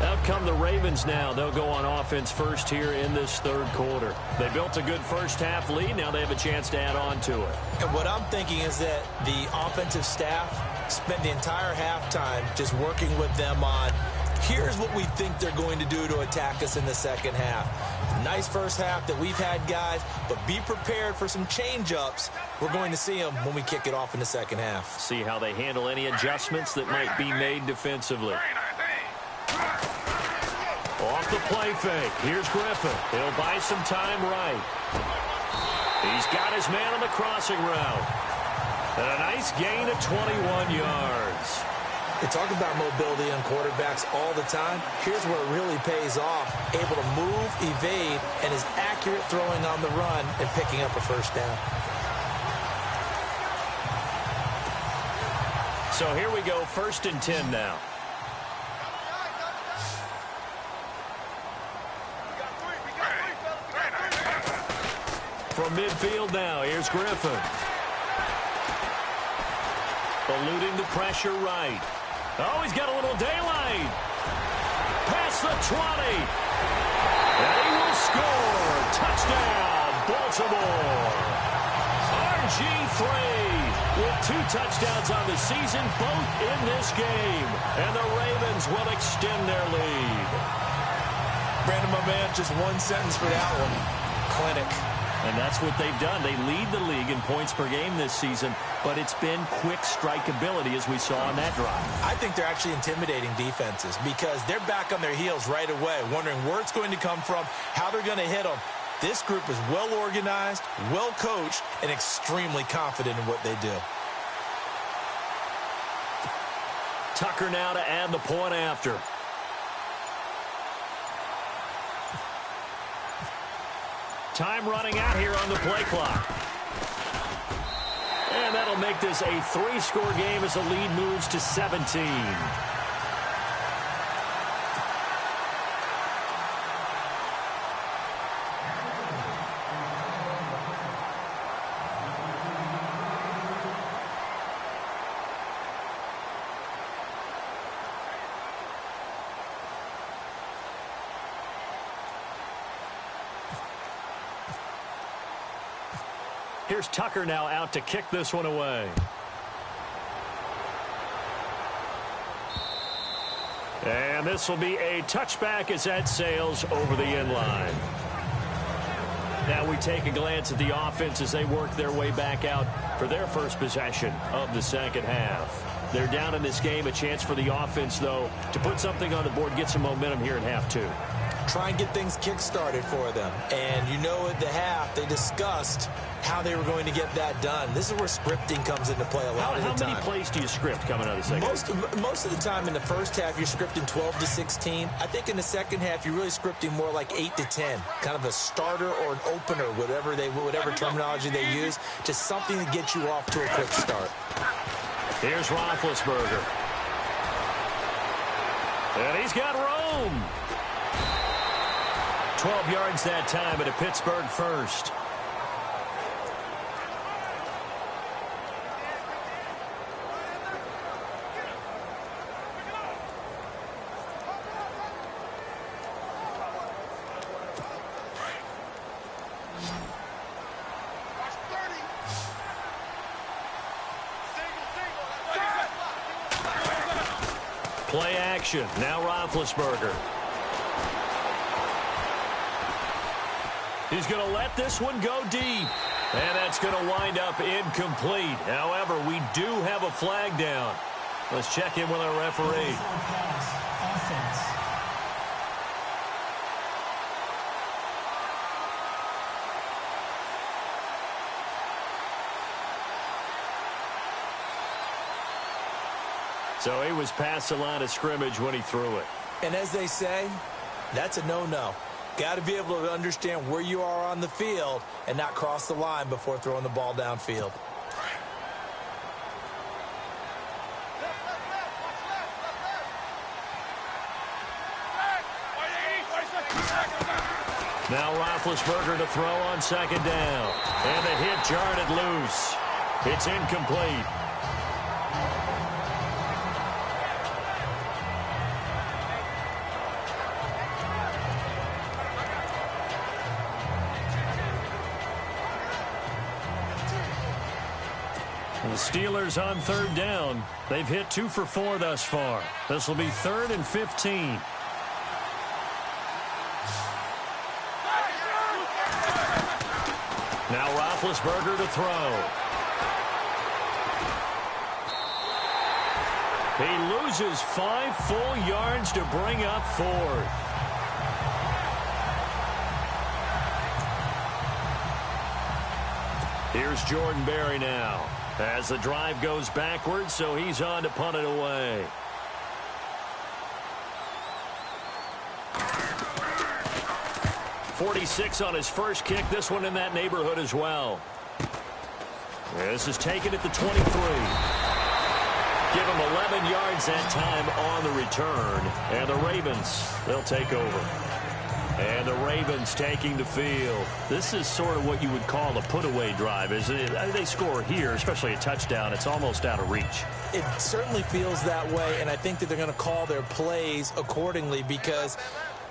Out come the Ravens now. They'll go on offense first here in this third quarter. They built a good first-half lead. Now they have a chance to add on to it. And what I'm thinking is that the offensive staff spent the entire halftime just working with them on, here's what we think they're going to do to attack us in the second half. Nice first half that we've had, guys, but be prepared for some change-ups. We're going to see them when we kick it off in the second half. See how they handle any adjustments that might be made defensively. Off the play fake. Here's Griffin. He'll buy some time right. He's got his man on the crossing route. And a nice gain of 21 yards. They talk about mobility on quarterbacks all the time. Here's where it really pays off. Able to move, evade, and is accurate throwing on the run and picking up a first down. So here we go, 1st and 10 now. From midfield now, here's Griffin. Eluding the pressure right. Oh, he's got a little daylight. Past the 20. And he will score. Touchdown, Baltimore. RG3 with 2 touchdowns on the season, both in this game. And the Ravens will extend their lead. Brandon, my man, just one sentence for that one. Clinic. And that's what they've done. They lead the league in points per game this season, but it's been quick strikeability as we saw on that drive. I think they're actually intimidating defenses because they're back on their heels right away, wondering where it's going to come from, how they're going to hit them. This group is well organized, well coached, and extremely confident in what they do. Tucker now to add the point after. Time running out here on the play clock. And that'll make this a 3-score game as the lead moves to 17. Here's Tucker now out to kick this one away. And this will be a touchback as that sails over the end line. Now we take a glance at the offense as they work their way back out for their first possession of the second half. They're down in this game. A chance for the offense, though, to put something on the board, get some momentum here in half 2. Try and get things kick-started for them. And you know at the half, they discussed how they were going to get that done. This is where scripting comes into play a lot of the time. How many plays do you script coming out of the second half? Most of the time in the first half, you're scripting 12 to 16. I think in the second half, you're really scripting more like 8 to 10. Kind of a starter or an opener, whatever terminology they use. Just something to get you off to a quick start. Here's Roethlisberger. And he's got room. 12 yards that time at a Pittsburgh first. Play action. Now Roethlisberger. He's going to let this one go deep. And that's going to wind up incomplete. However, we do have a flag down. Let's check in with our referee. So he was past the line of scrimmage when he threw it. And as they say, that's a no-no. Got to be able to understand where you are on the field and not cross the line before throwing the ball downfield. Now Roethlisberger to throw on second down. And the hit jarred it loose. It's incomplete. The Steelers on third down. They've hit 2 for 4 thus far. This will be 3rd and 15. Now Roethlisberger to throw. He loses 5 full yards to bring up 4th. Here's Jordan Berry now. As the drive goes backwards, so he's on to punt it away. .46 on his first kick. This one in that neighborhood as well. This is taken at the 23. Give him 11 yards that time on the return. And the Ravens, they'll take over. And the Ravens taking the field. This is sort of what you would call a put-away drive, isn't it? They score here, especially a touchdown. It's almost out of reach. It certainly feels that way, and I think that they're going to call their plays accordingly, because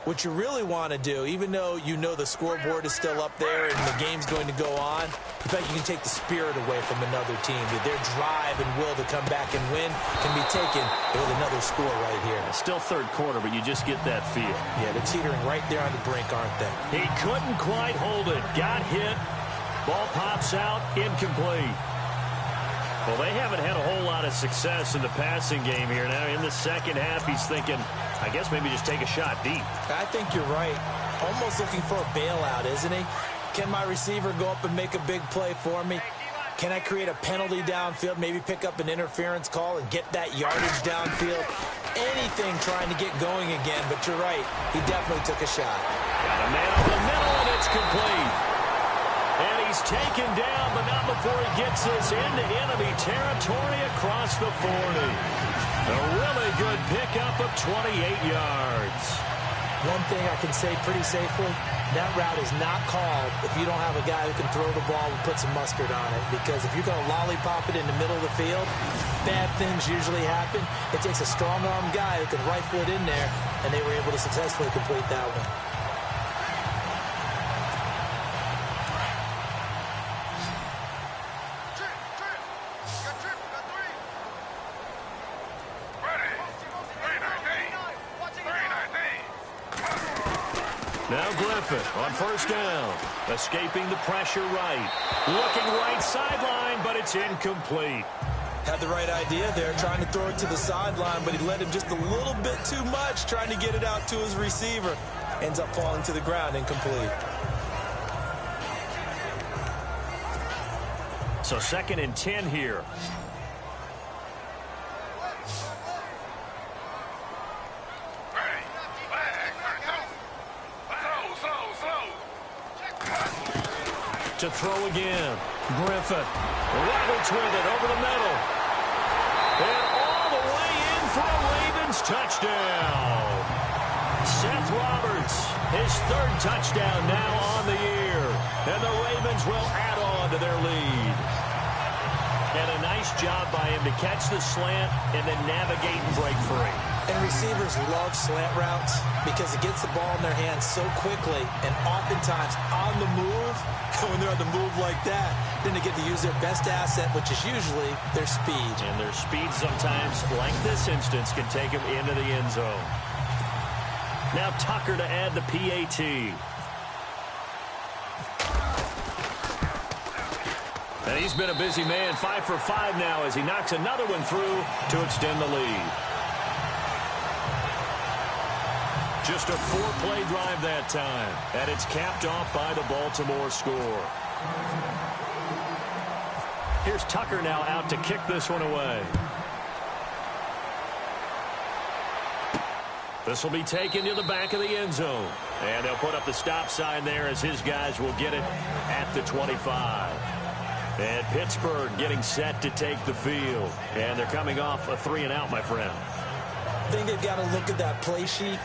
what you really want to do, even though you know the scoreboard is still up there and the game's going to go on, in fact, you can take the spirit away from another team. Their drive and will to come back and win can be taken with another score right here. Still third quarter, but you just get that feel. Yeah, they're teetering right there on the brink, aren't they? He couldn't quite hold it. Got hit. Ball pops out. Incomplete. Well, they haven't had a whole lot of success in the passing game here. Now, in the second half, he's thinking, I guess maybe just take a shot deep. I think you're right. Almost looking for a bailout, isn't he? Can my receiver go up and make a big play for me? Can I create a penalty downfield, maybe pick up an interference call and get that yardage downfield? Anything trying to get going again, but you're right. He definitely took a shot. Got a man over the middle, and it's complete. And he's taken down, but not before he gets this into enemy territory across the 40. A really good pickup of 28 yards. One thing I can say pretty safely, that route is not called if you don't have a guy who can throw the ball and put some mustard on it. Because if you're going to lollipop it in the middle of the field, bad things usually happen. It takes a strong-arm guy who can rifle it in there, and they were able to successfully complete that one. Now Griffin on first down. Escaping the pressure right. Looking right sideline, but it's incomplete. Had the right idea there, trying to throw it to the sideline, but he led him just a little bit too much, trying to get it out to his receiver. Ends up falling to the ground, incomplete. So 2nd and 10 here. To throw again. Griffin waddles with it over the middle. And all the way in for a Ravens touchdown. Seth Roberts, his 3rd touchdown now on the year. And the Ravens will add on to their lead. And a nice job by him to catch the slant and then navigate and break free. And receivers love slant routes because it gets the ball in their hands so quickly, and oftentimes on the move. When they're on the move like that, then they get to use their best asset, which is usually their speed. And their speed sometimes, like this instance, can take them into the end zone. Now Tucker to add the PAT. And he's been a busy man, 5 for 5 now as he knocks another one through to extend the lead. Just a 4-play drive that time, and it's capped off by the Baltimore score. Here's Tucker now out to kick this one away. This will be taken to the back of the end zone. And they'll put up the stop sign there as his guys will get it at the 25. And Pittsburgh getting set to take the field. And they're coming off a 3-and-out, my friend. I think they've got to look at that play sheet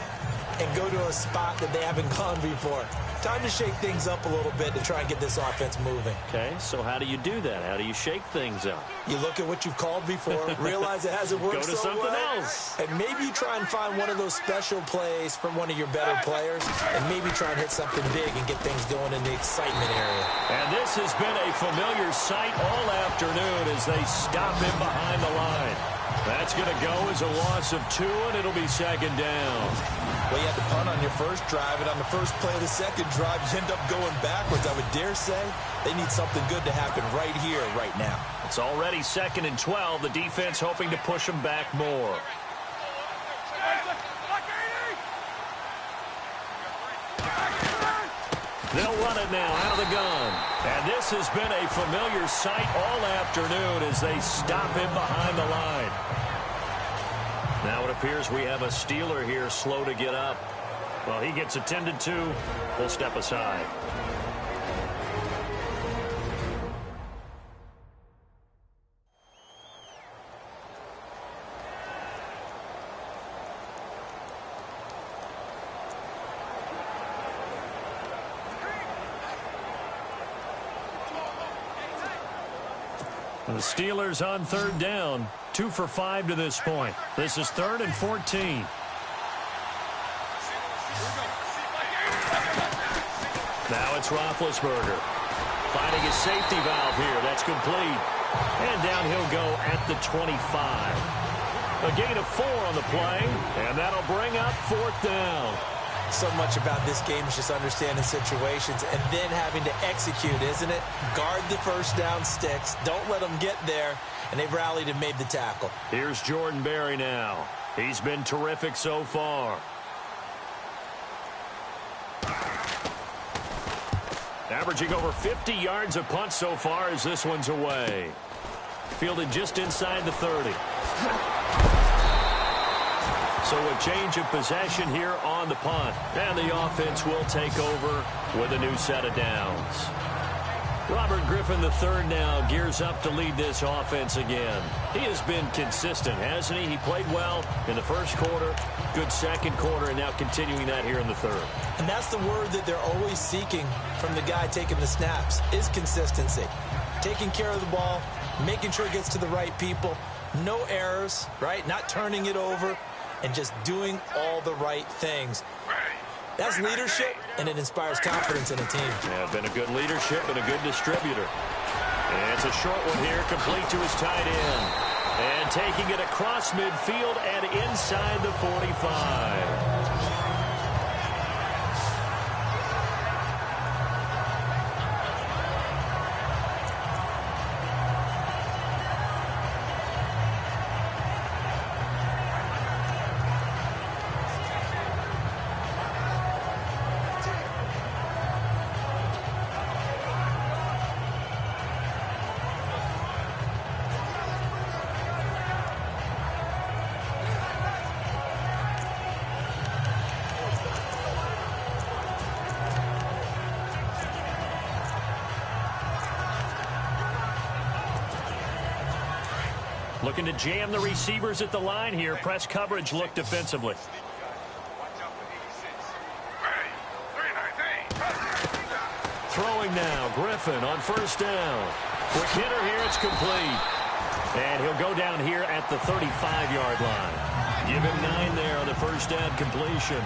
and go to a spot that they haven't gone before. Time to shake things up a little bit to try and get this offense moving. Okay, so how do you do that? How do you shake things up? You look at what you've called before, realize it hasn't worked Go to so something well, else. and maybe you try and find one of those special plays from one of your better players, and maybe try and hit something big and get things going in the excitement area. And this has been a familiar sight all afternoon as they stop him behind the line. That's going to go as a loss of 2, and it'll be second down. Well, you had to punt on your first drive, and on the first play of the second drive, you end up going backwards. I would dare say they need something good to happen right here, right now. It's already 2nd and 12. The defense hoping to push them back more. They'll run it now out of the gun. And this has been a familiar sight all afternoon as they stop him behind the line. Now it appears we have a Steeler here slow to get up. Well, he gets attended to. We'll step aside. The Steelers on 3rd down. 2 for 5 to this point. This is 3rd and 14. Now it's Roethlisberger. Finding his safety valve here. That's complete. And down he'll go at the 25. A gain of 4 on the play. And that'll bring up 4th down. So much about this game is just understanding situations and then having to execute, isn't it? Guard the first down sticks. Don't let them get there. And they've rallied and made the tackle. Here's Jordan Berry now. He's been terrific so far. Averaging over 50 yards a punt so far as this one's away. Fielded just inside the 30. So a change of possession here on the punt. And the offense will take over with a new set of downs. Robert Griffin III now gears up to lead this offense again. He has been consistent, hasn't he? He played well in the first quarter, good second quarter, and now continuing that here in the third. And that's the word that they're always seeking from the guy taking the snaps, is consistency. Taking care of the ball, making sure it gets to the right people, no errors, right? Not turning it over, and just doing all the right things. That's leadership, and it inspires confidence in a team. Yeah, been a good leadership and a good distributor. And it's a short one here, complete to his tight end. And taking it across midfield and inside the 45. Looking to jam the receivers at the line here. Press coverage look defensively. Throwing now. Griffin on first down. Quick hitter here. It's complete. And he'll go down here at the 35-yard line. Give him 9 there on the first down completion.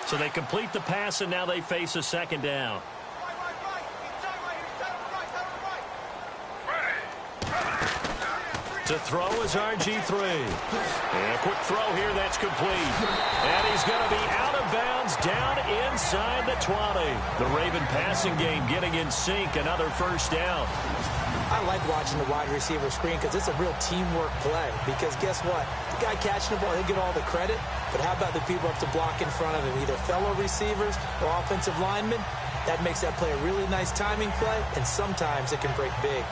So they complete the pass, and now they face a second down. To throw is RG3. And a quick throw here, that's complete. And he's going to be out of bounds down inside the 20. The Raven passing game getting in sync, another first down. I I like watching the wide receiver screen because it's a real teamwork play. Because guess what? The guy catching the ball, he'll get all the credit. But how about the people up to block in front of him, either fellow receivers or offensive linemen? That makes that play a really nice timing play, and sometimes it can break big.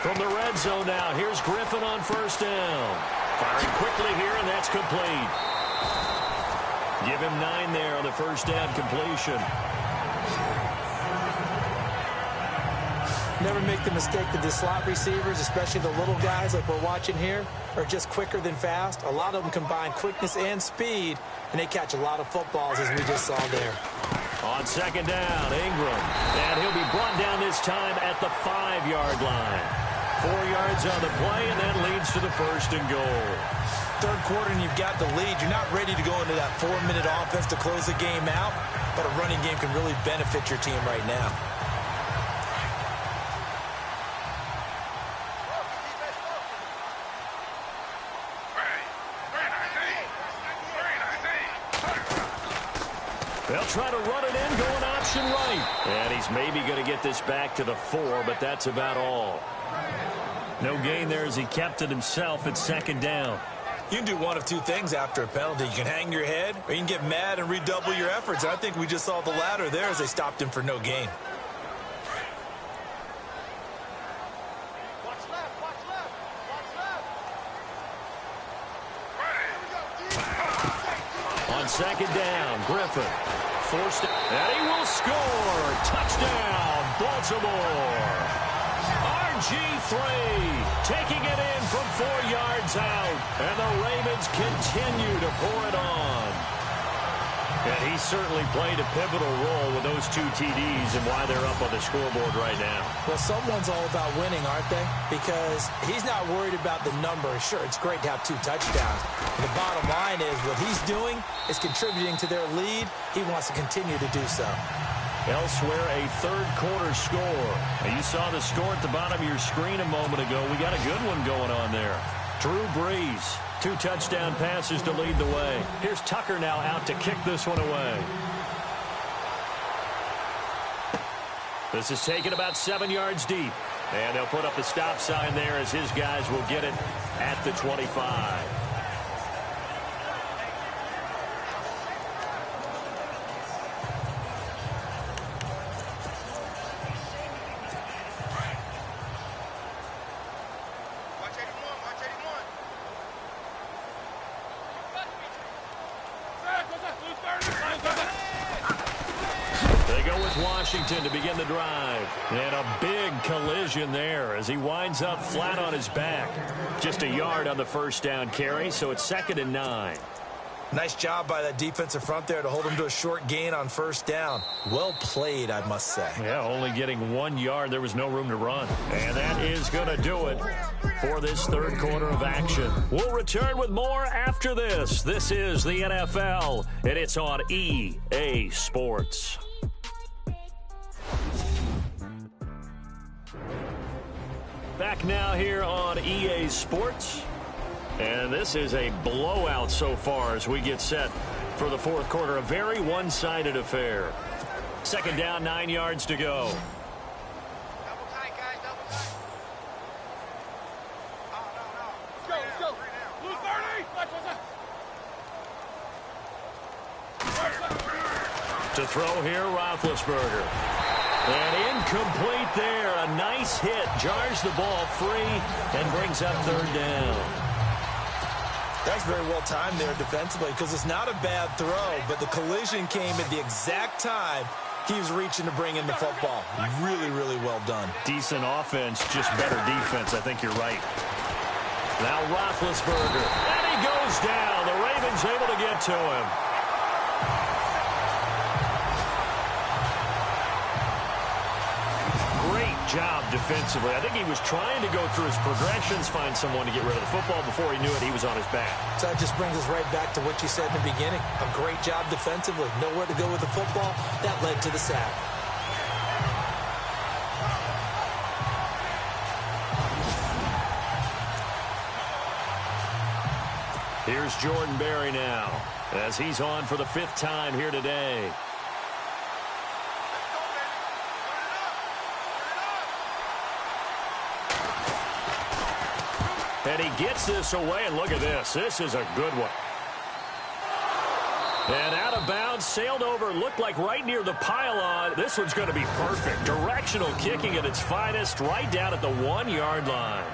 From the red zone now, here's Griffin on first down. Firing quickly here, and that's complete. Give him 9 there on the first down completion. Never make the mistake that the slot receivers, especially the little guys like we're watching here, are just quicker than fast. A lot of them combine quickness and speed, and they catch a lot of footballs, as we just saw there. On second down, Ingram. And he'll be brought down this time at the 5-yard line. 4 yards on the play, and that leads to the first and goal. Third quarter, and you've got the lead. You're not ready to go into that 4-minute offense to close the game out, but a running game can really benefit your team right now. They'll try to run it in, going option right. And he's maybe going to get this back to the 4, but that's about all. No gain there as he kept it himself at second down. You can do one of two things after a penalty. You can hang your head, or you can get mad and redouble your efforts. I think we just saw the latter there as they stopped him for no gain. Watch left, watch left, watch left. On second down, Griffin forced it, and he will score. Touchdown, Baltimore. RG3 taking it in from 4 yards out, and the Ravens continue to pour it on. And he certainly played a pivotal role with those 2 TDs and why they're up on the scoreboard right now. Well, someone's all about winning, aren't they? Because he's not worried about the number. Sure, it's great to have 2 touchdowns. The bottom line is what he's doing is contributing to their lead. He wants to continue to do so. Elsewhere, a third quarter score. Now, you saw the score at the bottom of your screen a moment ago. We got a good one going on there. Drew Brees, 2 touchdown passes to lead the way. Here's Tucker now out to kick this one away. This is taken about 7 yards deep. And they'll put up the stop sign there as his guys will get it at the 25. Washington to begin the drive. And a big collision there as he winds up flat on his back. Just a yard on the first down carry, so it's 2nd and 9. Nice job by that defensive front there to hold him to a short gain on first down. Well played, I must say. Yeah, only getting 1 yard. There was no room to run. And that is going to do it for this third quarter of action. We'll return with more after this. This is the NFL, and it's on EA Sports. Back now here on EA Sports. And this is a blowout so far as we get set for the fourth quarter. A very one-sided affair. Second down, 9 yards to go. Double tight, guys, double tight. Oh, no. Let's go. Blue 30. To throw here, Roethlisberger. And incomplete there. A nice hit. Jars the ball free and brings up third down. That's very well timed there defensively because it's not a bad throw, but the collision came at the exact time he was reaching to bring in the football. Really, really well done. Decent offense, just better defense. I think you're right. Now Roethlisberger. And he goes down. The Ravens able to get to him. job defensively. I think he was trying to go through his progressions, find someone to get rid of the football. Before he knew it, he was on his back. So that just brings us right back to what you said in the beginning. A great job defensively. Nowhere to go with the football. That led to the sack. Here's Jordan Berry now, as he's on for the 5th time here today. And he gets this away, and look at this. This is a good one. And out of bounds, sailed over, looked like right near the pylon. This one's going to be perfect. Directional kicking at its finest, right down at the 1-yard line.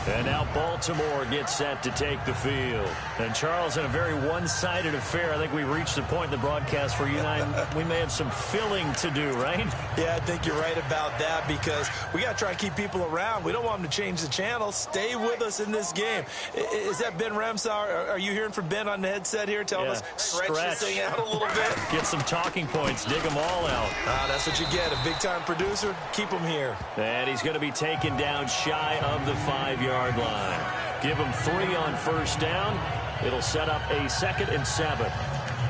And now Baltimore gets set to take the field. And, Charles, in a very one-sided affair, I think we reached the point in the broadcast where you and I, we may have some filling to do, right? Yeah, I think you're right about that because we got to try and keep people around. We don't want them to change the channel. Stay with us in this game. Is that Ben Ramsauer? Are you hearing from Ben on the headset here telling us stretch this thing out a little bit? Get some talking points. Dig them all out. That's what you get. A big-time producer. Keep them here. And he's going to be taken down shy of the 5-yard line. Give him 3 on first down. It'll set up a 2nd and 7.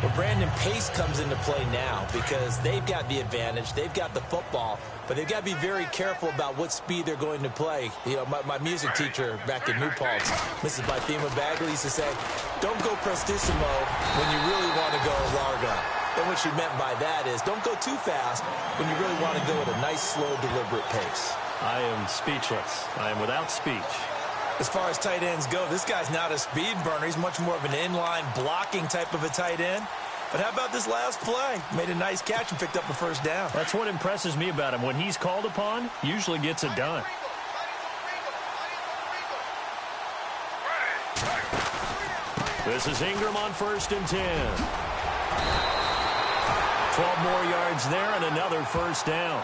Well, Brandon, pace comes into play now because they've got the advantage. They've got the football, but they've got to be very careful about what speed they're going to play. You know, my music teacher back in New Paltz, Mrs. Bythema Bagley, used to say, don't go prestissimo when you really want to go largo. And what she meant by that is don't go too fast when you really want to go at a nice, slow, deliberate pace. I am speechless. I am without speech. As far as tight ends go, this guy's not a speed burner. He's much more of an inline blocking type of a tight end. But how about this last play? Made a nice catch and picked up a first down. That's what impresses me about him. When he's called upon, usually gets it done. This is Ingram on 1st and 10. 12 more yards there and another first down.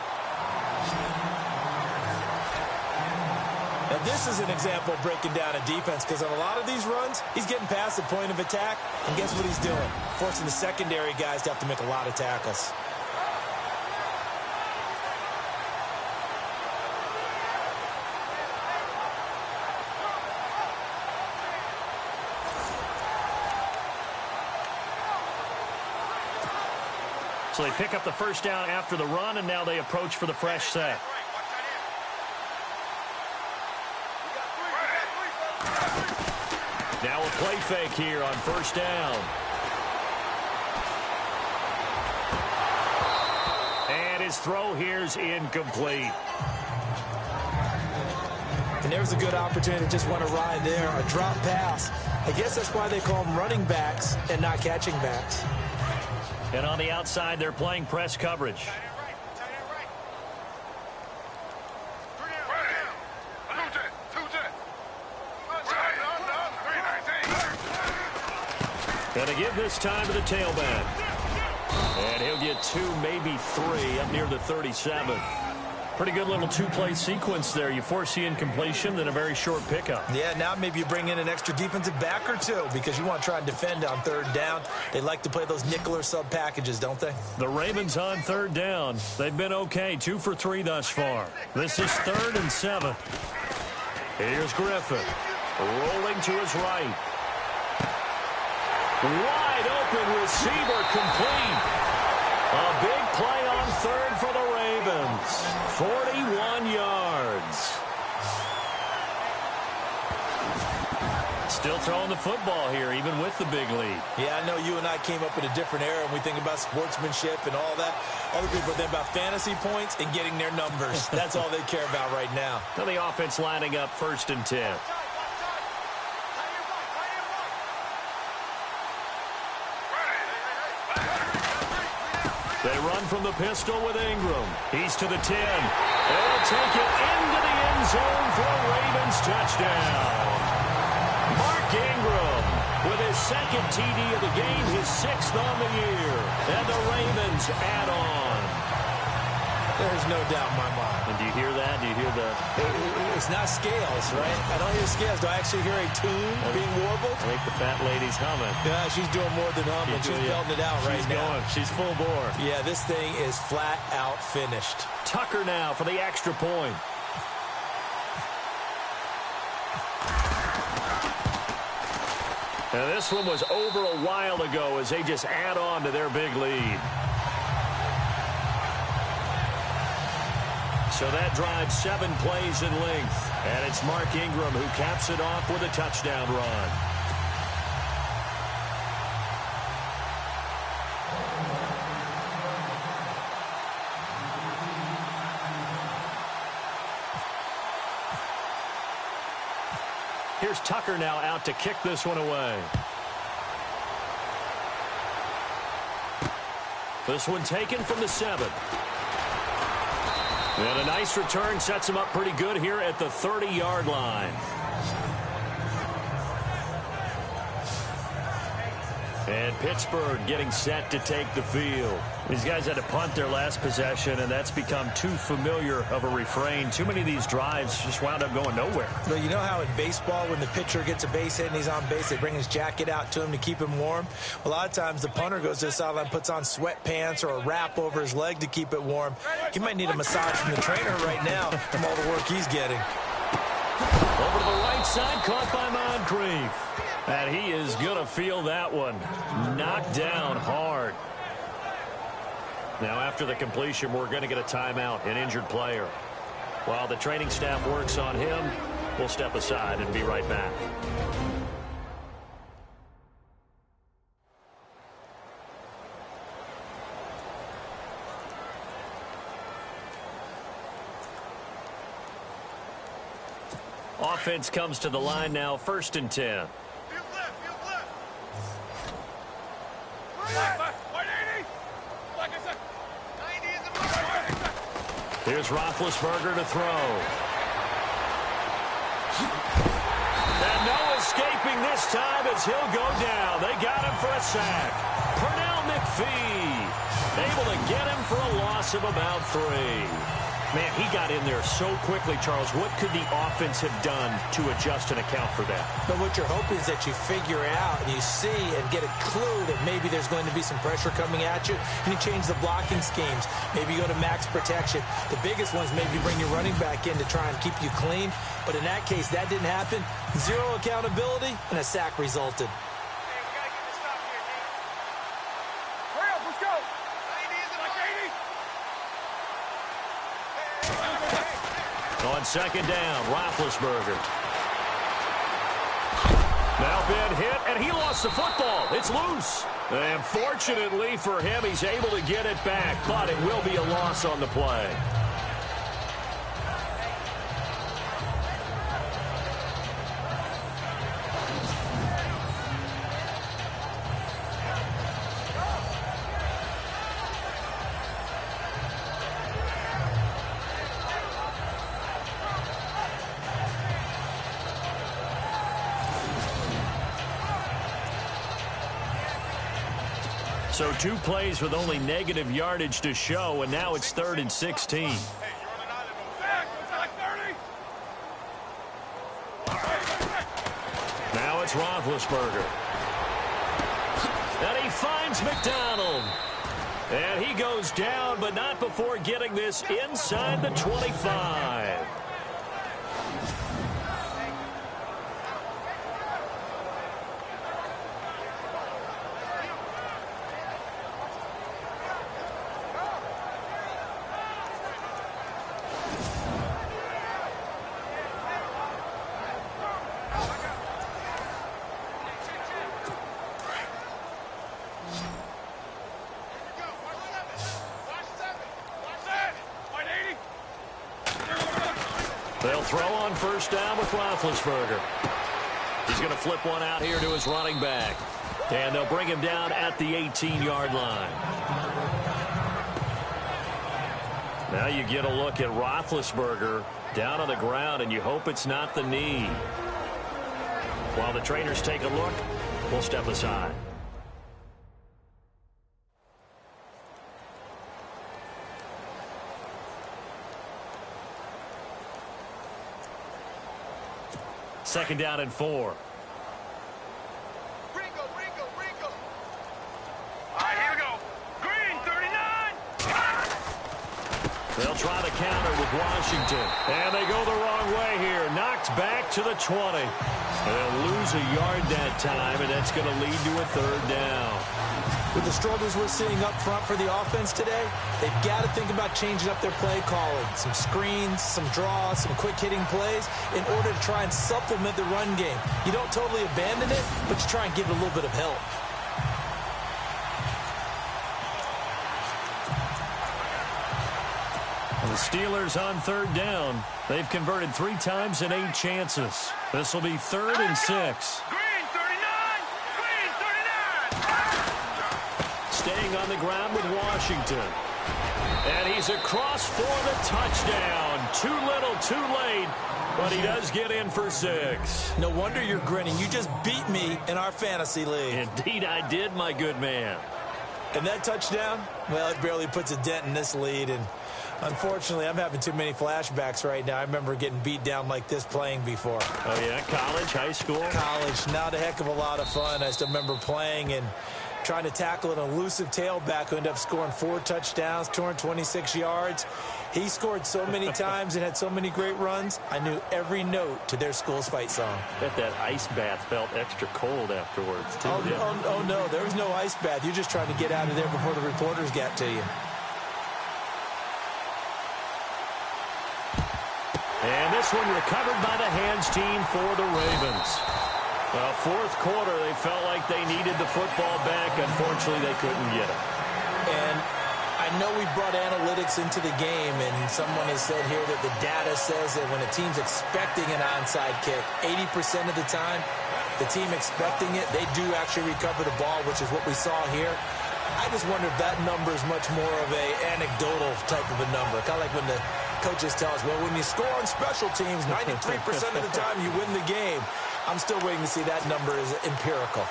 And this is an example of breaking down a defense because on a lot of these runs, he's getting past the point of attack. And guess what he's doing? Forcing the secondary guys to have to make a lot of tackles. So they pick up the first down after the run, and now they approach for the fresh set. Now a play fake here on first down. And his throw here's incomplete. And there's a good opportunity to just want to ride there. A drop pass. I guess that's why they call them running backs and not catching backs. And on the outside, they're playing press coverage. Gonna give this time to the tailback. And he'll get 2, maybe 3 up near the 37. Pretty good little 2-play sequence there. You force the incompletion, then a very short pickup. Yeah, now maybe you bring in an extra defensive back or 2 because you want to try and defend on 3rd down. They like to play those nickel or sub packages, don't they? The Ravens on 3rd down. They've been okay, 2 for 3 thus far. This is 3rd and 7. Here's Griffin, rolling to his right. Wide open receiver complete. A big play on 3rd for the Ravens. 41 yards. Still throwing the football here, even with the big lead. Yeah, I know you and I came up in a different era, and we think about sportsmanship and all that. Other people think about fantasy points and getting their numbers. That's all they care about right now. Now the offense lining up 1st and 10. They run from the pistol with Ingram. He's to the 10. They'll take it into the end zone for a Ravens touchdown. Mark Ingram with his 2nd TD of the game, his 6th on the year. And the Ravens add on. There's no doubt in my mind. And do you hear that? Do you hear the... It's not scales, right? I don't hear scales. Do I actually hear a tune being warbled? think the fat lady's humming. Yeah, she's doing more than humming. She's belting it out right now. She's full bore. Yeah, this thing is flat out finished. Tucker now for the extra point. And this one was over a while ago as they just add on to their big lead. So that drives 7 plays in length. And it's Mark Ingram who caps it off with a touchdown run. Here's Tucker now out to kick this one away. This one taken from the 7. And a nice return sets him up pretty good here at the 30-yard line. And Pittsburgh getting set to take the field. These guys had to punt their last possession, and that's become too familiar of a refrain. Too many of these drives just wound up going nowhere. Well, you know how in baseball, when the pitcher gets a base hit and he's on base, they bring his jacket out to him to keep him warm? A lot of times the punter goes to the sideline, puts on sweatpants or a wrap over his leg to keep it warm. He might need a massage from the trainer right now from all the work he's getting. Over to the right side, caught by Moncrief. And he is going to feel that one. Knocked down hard. Now, after the completion, we're going to get a timeout, an injured player. While the training staff works on him, we'll step aside and be right back. Offense comes to the line now, 1st and 10. Here's Roethlisberger to throw. And no escaping this time as he'll go down. They got him for a sack. Pernell McPhee able to get him for a loss of about 3. Man, he got in there so quickly, Charles. What could the offense have done to adjust and account for that? But what you're hoping is that you figure out and you see and get a clue that maybe there's going to be some pressure coming at you, and you change the blocking schemes. Maybe you go to max protection. The biggest one is maybe bring your running back in to try and keep you clean. But in that case, that didn't happen. 0 accountability, and a sack resulted. On 2nd down, Roethlisberger. Now been hit, and he lost the football. It's loose. And fortunately for him, he's able to get it back, but it will be a loss on the play. So 2 plays with only negative yardage to show, and now it's 3rd and 16. Now it's Roethlisberger. And he finds McDonald. And he goes down, but not before getting this inside the 25. They'll throw on 1st down with Roethlisberger. He's going to flip one out here to his running back. And they'll bring him down at the 18-yard line. Now you get a look at Roethlisberger down on the ground, and you hope it's not the knee. While the trainers take a look, we'll step aside. Second down and 4. They'll try to counter with Washington. And they go the wrong way here. Knocked back to the 20. They'll lose a yard that time, and that's going to lead to a third down. With the struggles we're seeing up front for the offense today, they've got to think about changing up their play calling. Some screens, some draws, some quick-hitting plays in order to try and supplement the run game. You don't totally abandon it, but you try and give it a little bit of help. The Steelers on third down. They've converted 3 times in 8 chances. This will be 3rd and 6. Green 39! Green 39! Staying on the ground with Washington. And he's across for the touchdown. Too little, too late. But he does get in for 6. No wonder you're grinning. You just beat me in our fantasy league. Indeed I did, my good man. And that touchdown, well, it barely puts a dent in this lead. And unfortunately, I'm having too many flashbacks right now. I remember getting beat down like this playing before. Oh, yeah? College, high school? College, not a heck of a lot of fun. I still remember playing and trying to tackle an elusive tailback who ended up scoring 4 touchdowns, 226 yards. He scored so many times and had so many great runs, I knew every note to their school's fight song. Bet that ice bath felt extra cold afterwards, too. Oh, no, there was no ice bath. You're just trying to get out of there before the reporters got to you. And this one recovered by the hands team for the Ravens. Well, 4th quarter, they felt like they needed the football back. Unfortunately, they couldn't get it. And I know we brought analytics into the game, and someone has said here that the data says that when a team's expecting an onside kick, 80% of the time, the team expecting it, they do actually recover the ball, which is what we saw here. I just wonder if that number is much more of a anecdotal type of a number. Kind of like when the coaches tell us, well, when you score on special teams, 93% of the time you win the game. I'm still waiting to see that number is empirical.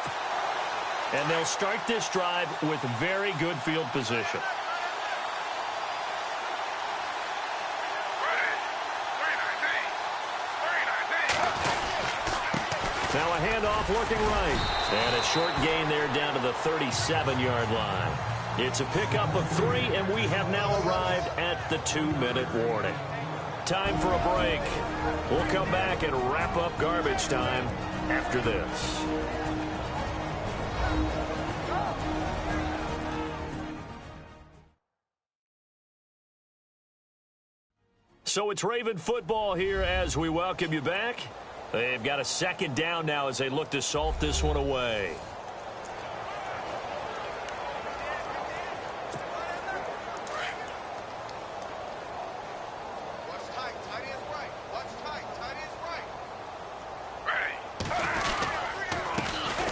And they'll start this drive with very good field position. Now a handoff looking right. And a short gain there down to the 37-yard line. It's a pickup of 3, and we have now arrived at the 2-minute warning. Time for a break. We'll come back and wrap up garbage time after this. So it's Raven football here as we welcome you back. They've got a 2nd down now as they look to salt this one away.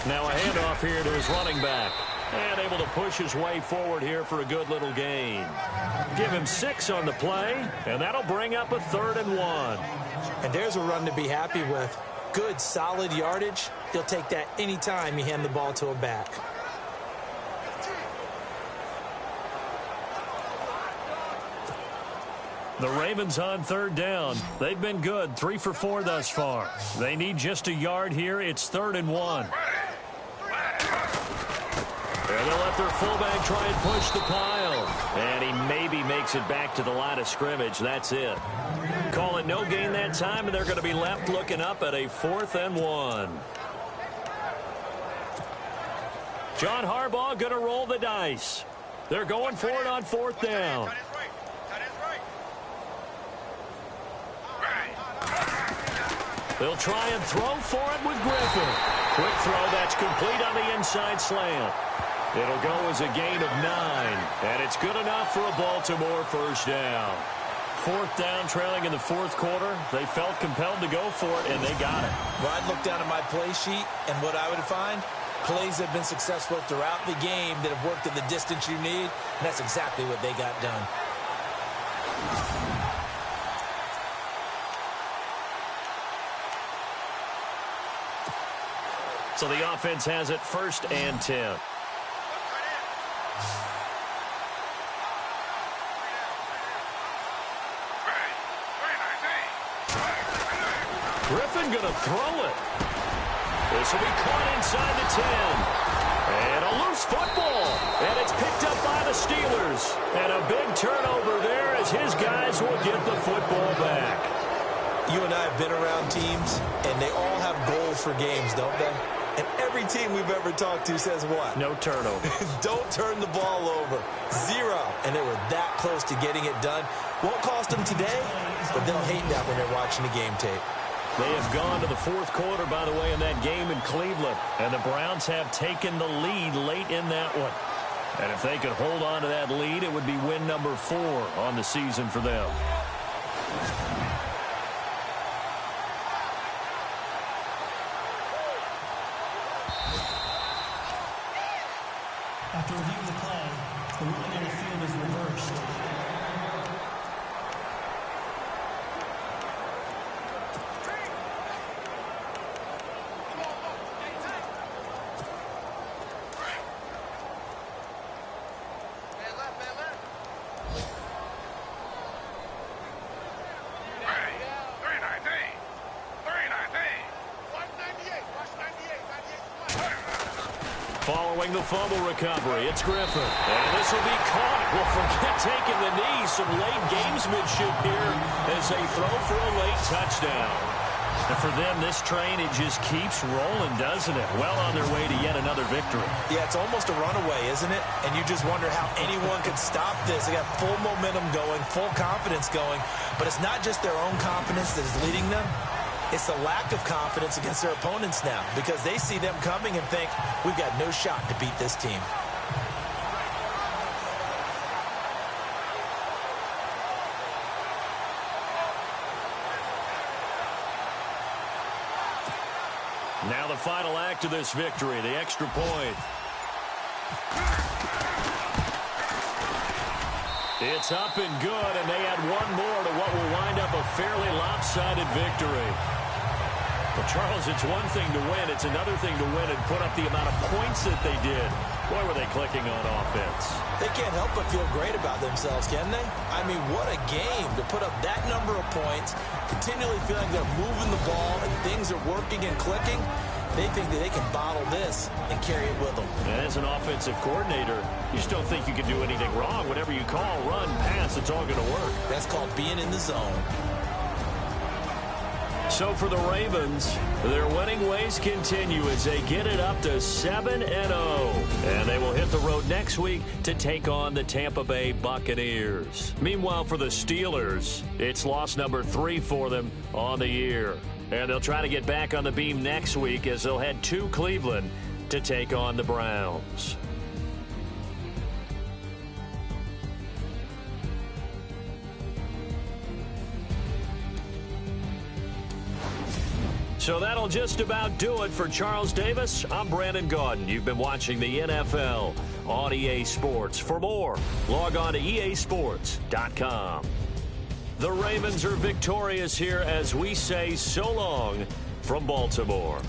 Now a handoff here to his running back. And able to push his way forward here for a good little gain. Give him 6 on the play, and that'll bring up a 3rd and 1. And there's a run to be happy with. Good, solid yardage. He'll take that anytime you hand the ball to a back. The Ravens on 3rd down. They've been good, 3 for 4 thus far. They need just a yard here. It's 3rd and 1. And they'll let their fullback try and push the pile. And he maybe makes it back to the line of scrimmage. That's it. Call it no gain that time, and they're going to be left looking up at a 4th and 1. John Harbaugh going to roll the dice. They're going for it on 4th down. They'll try and throw for it with Griffin. Quick throw, that's complete on the inside slant. It'll go as a gain of 9, and it's good enough for a Baltimore 1st down. 4th down, trailing in the 4th quarter. They felt compelled to go for it, and they got it. Well, I'd look down at my play sheet, and what I would find, plays have been successful throughout the game that have worked at the distance you need, and that's exactly what they got done. So the offense has it 1st and 10. Griffin going to throw it. This will be caught inside the 10. And a loose football. And it's picked up by the Steelers. And a big turnover there as as his guys will get the football back. You and I have been around teams, and they all have goals for games, don't they? And every team we've ever talked to says what? No turnover. Don't turn the ball over. 0. And they were that close to getting it done. Won't cost them today, but they'll hate that when they're watching the game tape. They have gone to the fourth quarter, by the way, in that game in Cleveland. And the Browns have taken the lead late in that one. And if they could hold on to that lead, it would be win number 4 on the season for them. After reviewing the play, the ruling on the field is reversed. Following the fumble recovery, it's Griffin. And this will be caught. Well, forget taking the knee. Some late gamesmanship here as they throw for a late touchdown. And for them, this train, it just keeps rolling, doesn't it? Well on their way to yet another victory. Yeah, it's almost a runaway, isn't it? And you just wonder how anyone could stop this. They got full momentum going, full confidence going. But it's not just their own confidence that is leading them. It's the lack of confidence against their opponents now because they see them coming and think, we've got no shot to beat this team. Now the final act of this victory, the extra point. It's up and good, and they add one more to what will wind up a fairly lopsided victory. Well, Charles, it's one thing to win. It's another thing to win and put up the amount of points that they did. Boy, were they clicking on offense. They can't help but feel great about themselves, can they? I mean, what a game to put up that number of points, continually feeling they're moving the ball and things are working and clicking. They think that they can bottle this and carry it with them. And as an offensive coordinator, you just don't think you can do anything wrong. Whatever you call, run, pass, it's all going to work. That's called being in the zone. So for the Ravens, their winning ways continue as they get it up to 7-0. And they will hit the road next week to take on the Tampa Bay Buccaneers. Meanwhile, for the Steelers, it's loss number 3 for them on the year. And they'll try to get back on the beam next week as they'll head to Cleveland to take on the Browns. So that'll just about do it for Charles Davis. I'm Brandon Gaudin. You've been watching the NFL on EA Sports. For more, log on to easports.com. The Ravens are victorious here as we say so long from Baltimore.